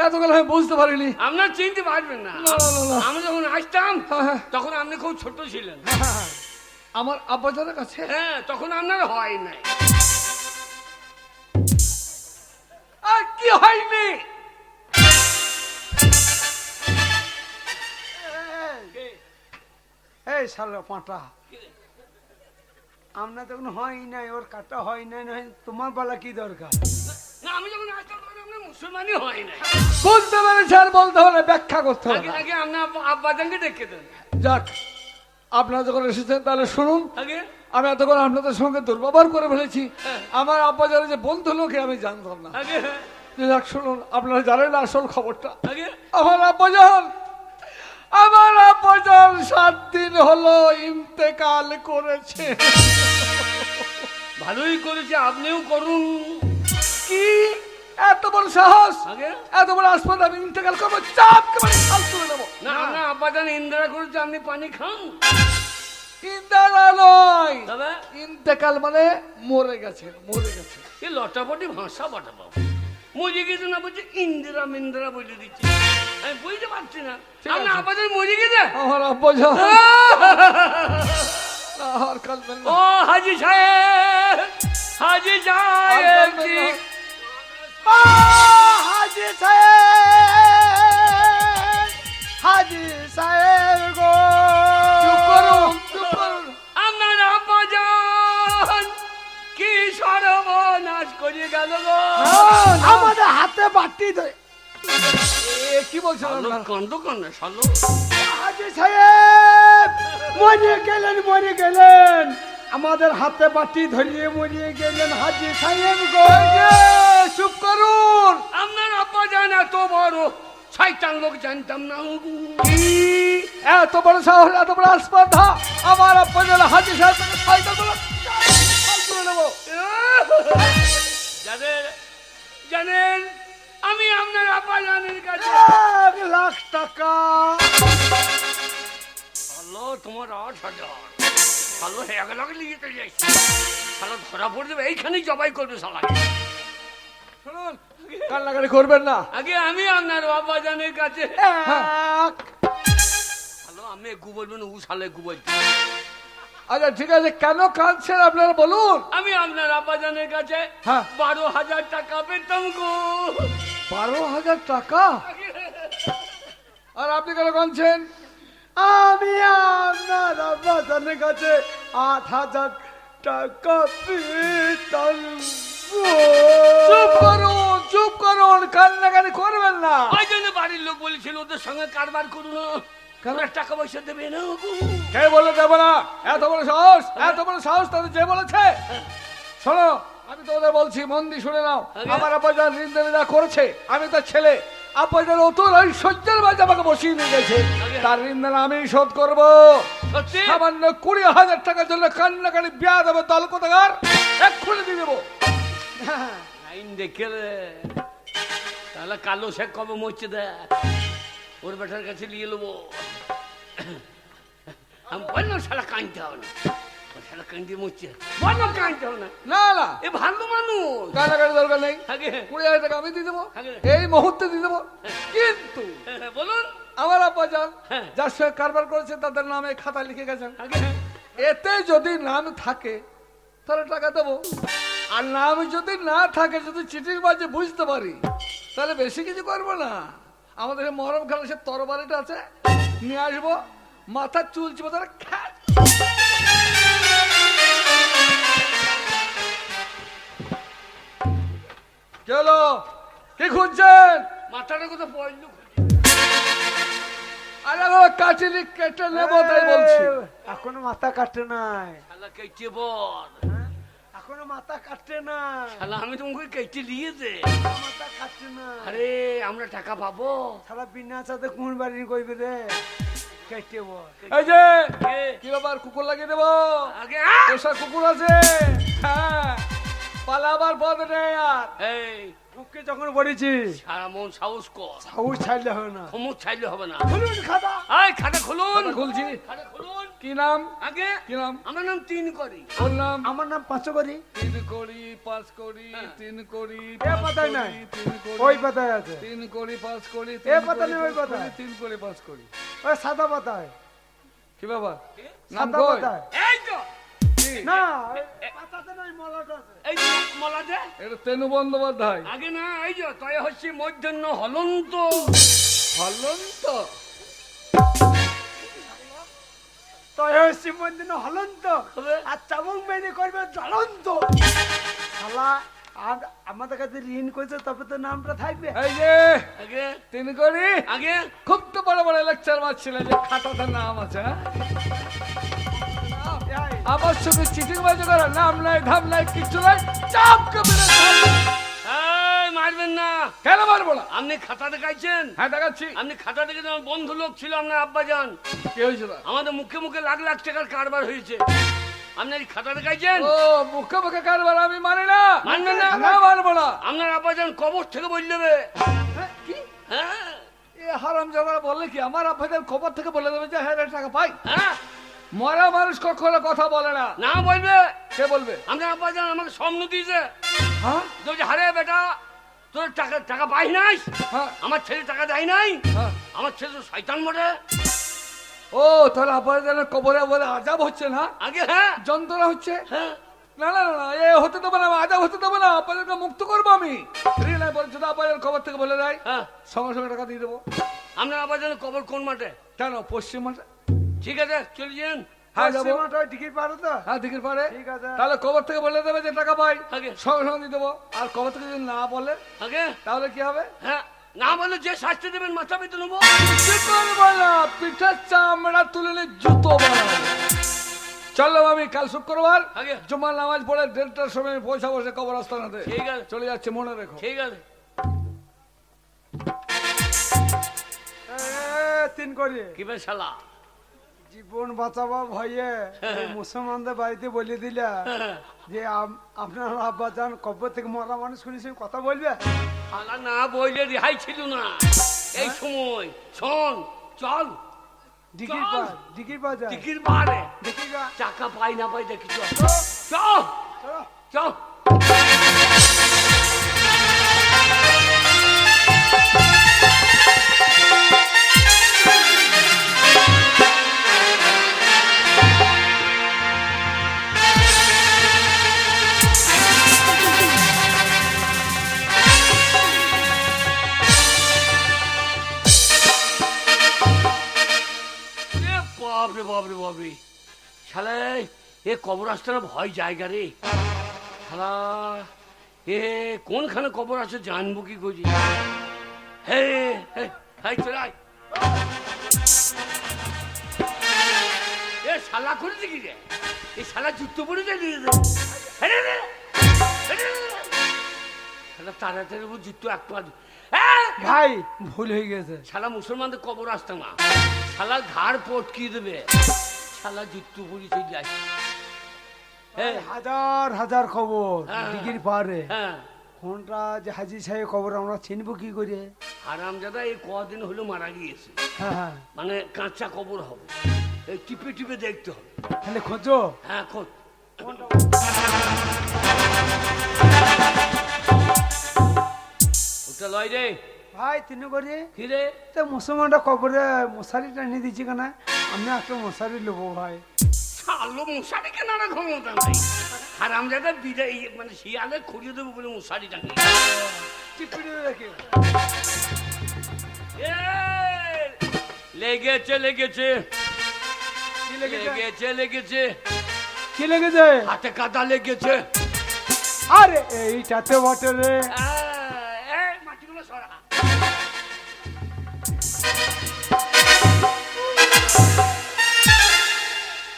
এতগুলো আমি বুঝতে পারিনি। আপনার চিনতে পারবেন না। না, না, না। আমি যখন আসতাম হ্যাঁ, হ্যাঁ। তখন আপনি খুব ছোট ছিলেন। আমার আব্বাজানের কাছে হ্যাঁ, তখন আপনার হয় নাই। আর কি হয়নি? এই শালা পাঁটা, আমরা তখন হয় নাই, ওর কাটা হয় নাই, নয় তোমার বেলা কি দরকার? না, আমি যখন আসতাম তখন আপনার মুসলমানই হয় নাই। বুঝতে পেরেছি, আর বলতে হবে না, ব্যাখ্যা করতে হবে আগে না। আগে আপনার আব্বাজানকে ডেকে দেন। যাক, আপনারা যখন এসেছেন তাহলে শুনুন। আগে আমি এতক্ষণ আপনাদের সঙ্গে দুর্ব্যবহার করে ফেলেছি। হ্যাঁ। আমার আব্বাজানের যে বন্ধু লোকে আমি জানতাম না। আগে যাক শুনুন, আপনারা জানেন না আসল খবরটা। আগে আমার আব্বাজান 7 দিন হলো ইন্তেকাল করেছে। ভালোই করেছে, আপনিও করুন। কি এত বড় সাহস? আগে এত বড় হাসপাতাল আমি ইন্তেকাল করবো? চাপ করে খাল তুলে নেবো। না, আপনার আব্বাজান ইন্দিরা করেছে, আপনি পানি খান। ইন্তেকাল নয়, তবে ইন্তেকাল মানে মরে গেছে, মরে গেছে। এই লটাপটি ভাষা বটাবো, মরে গেছে না বলছে ইন্দিরা মিন্দিরা বলে দিচ্ছে, আমি বুঝতে পারছি না। ঠিক আপনার আছে। আব্বাজান মরে গেছে। আমার আব্বাজান আর কাঁদবেন না। ও হাজি সাহেব, হাজি সাহেব জি। হাজি সাহেব, হাজি সাহেব গো, চুপ করুন, চুপ করুন। আপনার আব্বাজান কি সর্বনাশ করে গেল গো। আমাদের হাতে বাটি ধরে। এ কি বলছেন আপনারা? কন্দ কন্যা সালো হাজি সাহেব মরিয়ে গেলেন, মরে গেলেন, আমাদের হাতে বাটি ধরিয়ে মরিয়ে গেলেন হাজি সাহেব গো। চুপ করুন। আপনার আব্বাজান আব্বাজান এত বড় শয়তান লোক জানতাম না গো। কি এত বড় সাহস, এত বড় আস্পর্ধা! আমার আব্বাজান হাজি সাহেব থেকে শয়তান বলে তুলে নেবো। জানেন জানেন আমি আপনার আব্বাজানের কাছে 1,00,000 টাকা। হ্যালো তোমার 8,000 হ্যালো 1,00,000 লিখে চলে যাচ্ছি শালা ধরা পড়ে যাবে এইখানেই জবাই করবে শালা। শুনুন, কান্নাকাটি করবেন না। আগে আমি আপনার আব্বাজানের কাছে 1 হ্যালো আমি একু বলবেন ও শালে একু বলছি। আচ্ছা ঠিক আছে, কেন কাঁদছেন আপনারা বলুন। আমি আপনার আব্বাজানের কাছে হ্যাঁ। 12,000 টাকা পেতাম গো। 12,000 টাকা? আর আপনি কেন কাঁদছেন? আমি আপনার আব্বাজানের কাছে 8,000 টাকা পেতাম গো। চুপ করুন, চুপ করুন, কান্নাকাটি করবেন না। ওই জন্য বাড়ির লোক বলেছিল ওদের সঙ্গে কারবার করুন, ওরা টাকা পয়সা দেবে না গো। কে বলে দেবো না? এত বড় সাহস, এত বড় সাহস তাদের যে বলেছে। শোনো, আমি তো ওদের বলছি, মন দিয়ে শুনে নাও। আগে? আমার আব্বাজান ঋণ দেনা করেছে, আমি তার ছেলে। আব্বাজান অতুল ঐশ্বর্যের মাঝে আমাকে বসিয়ে নিয়ে গেছে, আগে? তার ঋণ দেনা আমি শোধ করবো। সত্যি সামান্য 20,000 টাকার জন্য কান্নাকাটি বিয়া দেবে দল কোথাকার, এক্ষুনি দিয়ে দেবো। লাইন দেখে রে তাহলে কালো শেখ কবে মরছে দেখ ওর বেটার কাছে নিয়ে নেবো। আমি বললাম শালা কাঁদতে হবে না, ও শালা কাঁদতে মরছে, বললাম কাঁদতে হবে না, না না, এ ভালো মানুষ। কান্নাকাটি দরকার নেই। আগে 20,000 টাকা আমি দিয়ে দেবো, আগে? এই মুহূর্তে দিয়ে দেবো। কিন্তু বলুন আমার আব্বাজান হ্যাঁ। যার সঙ্গে কারবার করেছে তাদের নামে খাতা লিখে গেছেন। আগে এতে যদি নাম থাকে তাহলে টাকা দেবো, আর নাম যদি না থাকে, যদি চিঠির মাঝে বুঝতে পারি, তাহলে বেশি কিছু করবো না। আমাদের এই মরম খেলা সে তরবারিটা আছে, নিয়ে আসবো, মাথার চুল চিপে তারা খ্যাচ। কি হলো? কি খুঁজছেন? মাথাটা কোথাও পড়লো আরে কাটিনি, কেটে নেবো তাই বলছি। এখনো মাথা কাটে নাই, শালা কেটে বল, এখনো মাথা কাটে নাই, শালা আমি তোমাকে কেটে নিয়ে দে। মাথা কাটে না। আরে আমরা টাকা পাবো। সারা বিনা সাথে কোন বাড়ি কইবে রে? কেটে বল। এই যে এ, কি ব্যাপার, কুকুর লাগিয়ে দেবো? আগে পোষা কুকুর আছে, হ্যাঁ, পালাবার পথ নেই আর। এই ওকে যখন বলেছি সারা মন সাহস কর, সাহস ছাড়লে হবে না। ক্ষমতা চাইলে হবে না। খুলুন খাতা। এই খাতা খুলুন, কথা খুলছি। খাতা খুলুন। কি নাম? আগে কি নাম? আমার নাম 3 করি। ওর নাম? আমার নাম 5 করি। 3 করি, 5 করি, 3 করি, এ পাতায় নাই, 3 করি, ওই পাতায় আছে। 3 করি, 5 করি, এ পাতা নেই, ওই পাতায়। 3 করি, 5 করি। ওই সাদা পাতায়, কি ব্যাপার? নাম সাদা কই? পাতায়। এই তো না, এই পাতাতে নাই, মলাটা আছে। এই যে মলাতে এটা তেনু বন্দ্যোপাধ্যায়। আগে না এই যে তয় হচ্ছে মধ্যাহ্ন হলন্ত। হলন্ত? তো এই শিবমন্দির হলন্ত হবে। আর চাবুক মেনে করবে জ্বলন্ত। শালা আমাদের কাছে ঋণ করেছে, তবে তো নামটা থাকবে। এই যে আগে 3 করি, আগে খুব তো বড় বড় লেকচার মারছিল যে খাতাতে নাম আছে, হ্যাঁ? এই, আমার সঙ্গে চিঠির বাজে করার নাম নাই, ধাম নাই, কিছু নাই, চাপকে মেরে ফেলবো। এই মারবেন না। কেন মারবো না? আপনি খাতা দেখাইছেন, হ্যাঁ দেখাচ্ছি। আপনি খাতা দেখে আমার বন্ধু লোক ছিল আপনার আব্বাজান, কি হয়েছে? আমাদের মুখে মুখে লাখ লাখ টাকার কারবার হয়েছে। আপনি এই খাতা দেখাইছেন, ও মুখে মুখে কারবার আমি মানি না। মানবেন না? না মানবো না। আপনার আব্বাজান কবর থেকে বলে দেবে। হ্যাঁ, কি? হ্যাঁ এ হারাম জাদা বলে কি আমার আপনাদের খবর থেকে বলে দেবে যে হ্যাঁ টাকা পাই? হ্যাঁ মরা মানুষ কখনো কথা বলে না। না বলবে। কে বলবে? আপনার আব্বাজান আমাকে স্বপ্ন দিয়েছে, হ্যাঁ বলছে হারে বেটা তোর টাকা টাকা পাই নাই, হ্যাঁ আমার ছেলে টাকা দেয় নাই, হ্যাঁ। আমার ছেলে তো শয়তান বটে। ও তাহলে আপনাদের কবরে বলে আজাব হচ্ছে না, আগে হ্যাঁ যন্ত্রণা হচ্ছে? হ্যাঁ না না না না, এ হতে দেবো না, আজাব হতে দেবো না, আপনাদেরকে মুক্ত করবো আমি। রিনাই বলছে তো আপনাদের খবর থেকে বলে দেয়, হ্যাঁ সঙ্গে সঙ্গে টাকা দিয়ে দেবো। আপনার আব্বাজানের কবর কোন মাঠে? কেন পশ্চিম মাঠে? ঠিক আছে চলে যান। হ্যাঁ যাবো। সীমাটা ওই টিকিট পারো তো? হ্যাঁ দিঘির পারে। ঠিক আছে। তাহলে কবর থেকে বলে দেবে যে টাকা পাই, আগে সঙ্গে সঙ্গে দিয়ে দেবো। আর কবর থেকে যদি না বলে আগে তাহলে কি হবে? হ্যাঁ না বলে যে শাস্তি দেবেন মাথা পেতে নেবো। কি করবো না, পিঠার চামড়া তুলে নিয়ে জুতো বানাবো। চললাম আমি, কাল শুক্রবার আগে জুমার নামাজ পড়ে 1:30টার সময় পয়সা বসে কবর আস্তানাতে ঠিক আছে চলে যাচ্ছে, মনে রেখো। ঠিক আছে। তিন করে কি বে শালা জীবন বাঁচাবা ভয়ে এই মুসলমানদের বাড়িতে বলে দিলা যে আপনার আব্বা যান কবর থেকে মরা মানুষ শুনেছি কথা বলবে। শালা না বইলে রেহাই ছিল না এই সময় শোন চল ডিকির পা ডিকির পা যায় টিকির বারে দেখি গা টাকা পাই না পাই দেখি চল চল চলো। চল বাপরে বাপরে বাপরে শালা এ কবর আসতে না ভয় জায়গা রে শালা এ কোনখানে কবর আছে জানবো কি করি হে হে হাই চলে আয় এ শালা করেছে কি রে এই শালা যুদ্ধ পড়ে যায় শালা তাড়াতাড়ি যুদ্ধ এক পা ভাই ভুল হয়ে গেছে শালা মুসলমানদের কবর আসতে না শালা ঘাড় পটকিয়ে দেবে শালা যুদ্ধ পড়ি চলে যায় হ্যাঁ হাজার হাজার খবর হ্যাঁ। ডিকির পারে হ্যাঁ কোনটা যে হাজি সাহেব খবর আমরা চিনবো কি করে। হারামজাদা এই কদিন হলো মারা গিয়েছে হ্যাঁ হ্যাঁ মানে কাঁচা কবর হবে এই টিপে টিপে দেখতে হবে তাহলে খোঁজো হ্যাঁ খোঁজ ওটা লয় রে ভাই তিন করে কি রে তো মুসলমানটা কবরে মশারি টানিয়ে দিচ্ছি কেন আমি একটা মশারি নেবো ভাই। শালো মশারি কেন আর ক্ষমতা নাই হারামজাদা বিদায় মানে শিয়ালে খড়িয়ে দেবো বলে মশারি টাঙিয়ে টিপিড়ি রেখে এ, লেগেছে লেগেছে কি লেগেছে লেগেছে লেগেছে কি লেগেছে হাতে কাদা লেগেছে আরে এইটাতে বটে রে এই মাটিগুলো সরা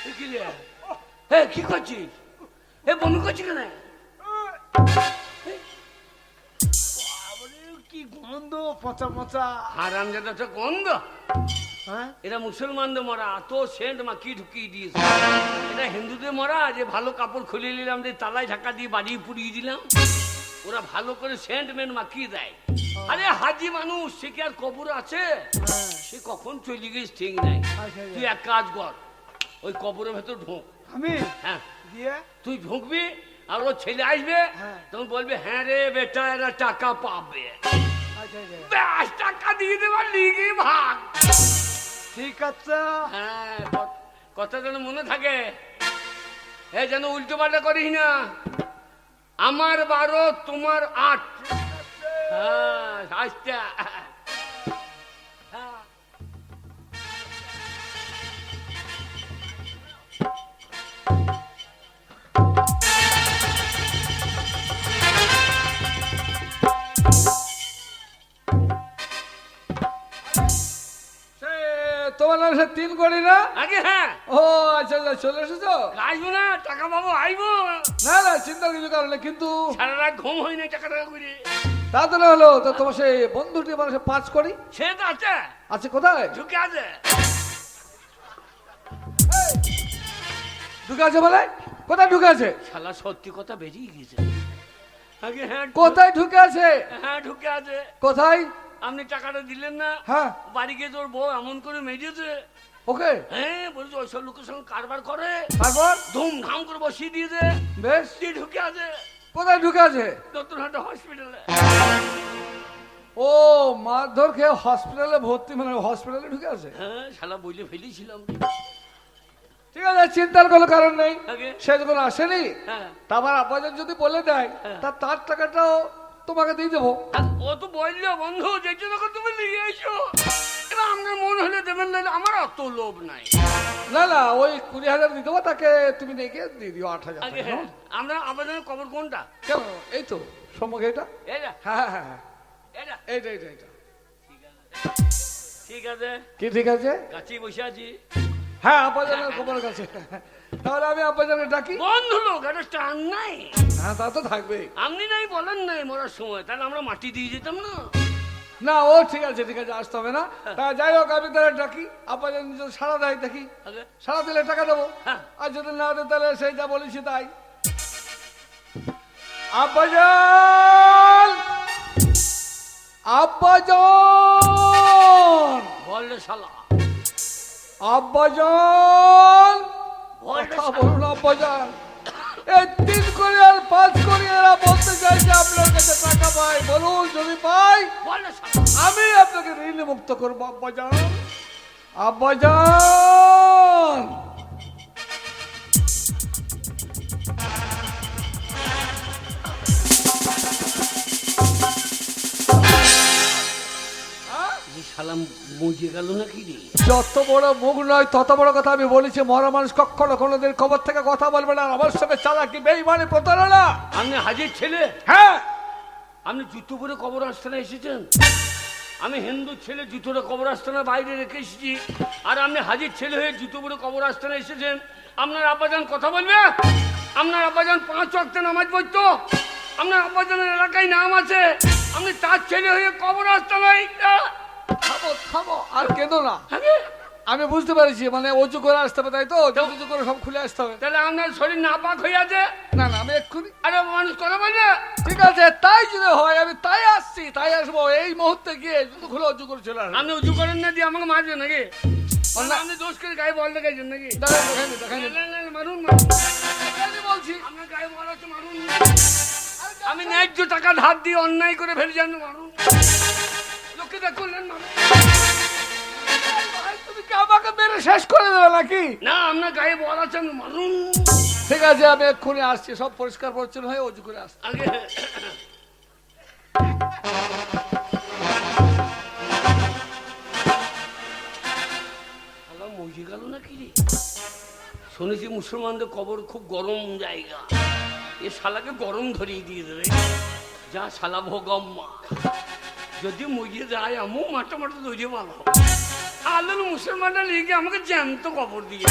এ কি রে? এ কি করছিস এ বমি করছিস কেন বাবারে, কি গন্ধ পচা পচা। হারাম যেটা তো গন্ধ হ্যাঁ এরা মুসলমানদের মরা তো সেন্ট মাকি ঢুকিয়ে দিয়েছে এটা হিন্দুদের মরা যে ভালো কাপড় খুলে নিলাম যে তালায় ঢাকা দিয়ে বাড়ি পুড়িয়ে দিলাম ওরা ভালো করে সেন্ট মেন মাখিয়ে দেয় আরে হাজি মানুষ সে কি আর কবর আছে হ্যাঁ। সে কখন চলে গেছে ঠিক নাই আচ্ছা, তুই এক কাজ কর ওই কবরের ভেতর ঢোক আমি হ্যাঁ দিয়ে তুই ঢুকবি আর ও ছেলে আসবে হ্যাঁ। তখন বলবে হ্যাঁ রে বেটা এরা টাকা পাবে আচ্ছা আচ্ছা ব্যাস টাকা দিয়ে দেবার লিগে ভাগ ঠিক আছে হ্যাঁ কথা যেন মনে থাকে এ যেন উল্টো পাল্টা করিস না আমার 12 তোমার 8 হ্যাঁ আচ্ছা হ্যাঁ সে তোমার নাম সে তিন করি না আগে হ্যাঁ ও আচ্ছা আচ্ছা চলে এসেছো আসবো না টাকা পাবো আইবো না না চিন্তার কিছু কারণ নেই কিন্তু সারা রাত ঘুম হয় না টাকা টাকা করে তা তো না হলো তো তোমার সেই বন্ধুটি মানে সে পাঁচ করি সে তো আছে আছে কোথায় ঢুকে আছে ঢুকে আছে বলে কোথায় ঢুকে আছে শালা সত্যি কথা বেরিয়ে গেছে আগে হ্যাঁ কোথায় ঢুকে আছে হ্যাঁ ঢুকে আছে কোথায় আপনি টাকাটা দিলেন না হ্যাঁ বাড়ি গিয়ে তোর বউ এমন করে মেরেছে ওকে হ্যাঁ বলছে ওইসব লোকের সঙ্গে কারবার করে তারপর ধুমধাম করে বসিয়ে দিয়েছে বেশ দিয়ে ঢুকে আছে কোথায় ঢুকে আছে দত্তরহাটা হসপিটালে ও মারধর খেয়ে হসপিটালে ভর্তি মানে হসপিটালে ঢুকে আছে হ্যাঁ শালা বইলে ফেলেছিলাম ঠিক আছে চিন্তার কোনো কারণ নেই আগে সে যখন আসেনি হ্যাঁ তারপর আব্বাজান যদি বলে দেয় হ্যাঁ। তার টাকাটাও তোমাকে দিয়ে দেবো আর ও তো বললো বন্ধু যে জন্য তুমি নিয়ে এসো এবার আপনার মন হলে দেবেন না আমার অত লোভ নাই না না ওই 20,000 দিয়ে দেবো তাকে তুমি নিয়ে দিয়ে দিও 8,000 আগে হ্যাঁ আমরা আবেদনের খবর কোনটা কেন এই তো সম্মুখে এটা এটা হ্যাঁ হ্যাঁ হ্যাঁ এটা এইটা এইটা এইটা ঠিক আছে কি ঠিক আছে কাছেই বসে আছি হ্যাঁ আব্বাজানের খবর কাছে তাহলে আমি আব্বাজানের ডাকি বন্ধু লোক একটা টান নাই হ্যাঁ তা তো থাকবেই আপনি নাই বলেন নাই মরার সময় তাহলে আমরা মাটি দিয়ে যেতাম না না ও ঠিক আছে আসতে হবে না। তা যাই হোক আমি তাহলে ডাকি, আব্বাজান যদি সারা দেয় দেখি, আগে সারা দিলে টাকা দেবো, হ্যাঁ। আর যদি না দেয় তাহলে সেই যা বলেছি তাই। আব্বাজান, আব্বাজান, বল রে শালা, আব্বাজান, বল রে কথা শালা। বলুন আব্বাজান। এই 3 কোটি আর 5 কোটি এরা বলতে চাইছে আপনার কাছে টাকা পাই, বলুন যদি পাই বল রে শালা। আমি আপনাকে ঋণ মুক্ত করবো আব্বাজান। আব্বাজান, এই শালা মজে গেল নাকি রে? যত বড় মুখ নয় তত বড় কথা আমি বলেছি, মরা মানুষ কখনো কোনোদিন খবর থেকে কথা বলবে না। আমার সঙ্গে চালাকি, বেঈমানি, প্রতারণা। আপনি হাজির ছেলে, হ্যাঁ, আপনি জুতো পরে কবর আস্তানায় এসেছেন। আমি হিন্দু ছেলে, জুতোটা কবর আস্তানার বাইরে রেখে এসেছি, আর আপনি হাজির ছেলে হয়ে জুতো পরে কবর আস্তানায় এসেছেন। আপনার আব্বাজান কথা বলবে? আপনার আব্বাজান 5 ওয়াক্ত নামাজ পড়তো, আপনার আব্বাজানের এলাকায় নাম আছে, আপনি তার ছেলে হয়ে কবর আস্তানায়। থামো থামো, আর কেঁদো না। আগে আমি বুঝতে পারছি, মানে অজু করে আসতে হবে, তাই তো? অজু করে সব খুলে আসতে হবে। তাহলে আপনার শরীর নাপাক হয়ে আছে। না না, আমি এক্ষুনি, আরে মানুষ কথা বলবে? ঠিক আছে তাই যদি হয় আমি তাই আসছি, তাই আসবো। এই মুহূর্তে গিয়ে জুতো খুলে অজু করে চলে আসবো। আপনি উজু করেন না দিয়ে আমাকে মারবেন নাকি? আপনি দোষ করে গায়ে বল দেখাইছেন নাকি? দেখাইনি। না, না, না, মারুন মারুন। আমি বলছি আপনার গায়ে বল আছে, মারুন। আমি ন্যায্য টাকা ধার দিয়ে অন্যায় করে ফেলেছেন, মারুন। লোকে দেখলেন, মারুন। ভাই, তুমি কি আমাকে মেরে শেষ করে দেবে নাকি? না, আপনার গায়ে বল আছে, মারুন। ঠিক আছে আমি এক্ষুনি আসছি, সব পরিষ্কার পরিচ্ছন্ন হয়ে অজু করে আসছি। আগে শালা মজে গেল নাকি রে? শুনেছি মুসলমানদের কবর খুব গরম জায়গা, এ শালাকে গরম ধরিয়ে দিয়ে দেবে। যা শালা ভোগম্মা, যদি মজে যায় আমিও মাটা মাটা ধরে ভালো। আল্লাহ মুসলমানরা লিখে আমাকে জ্যান্ত কবর দিয়ে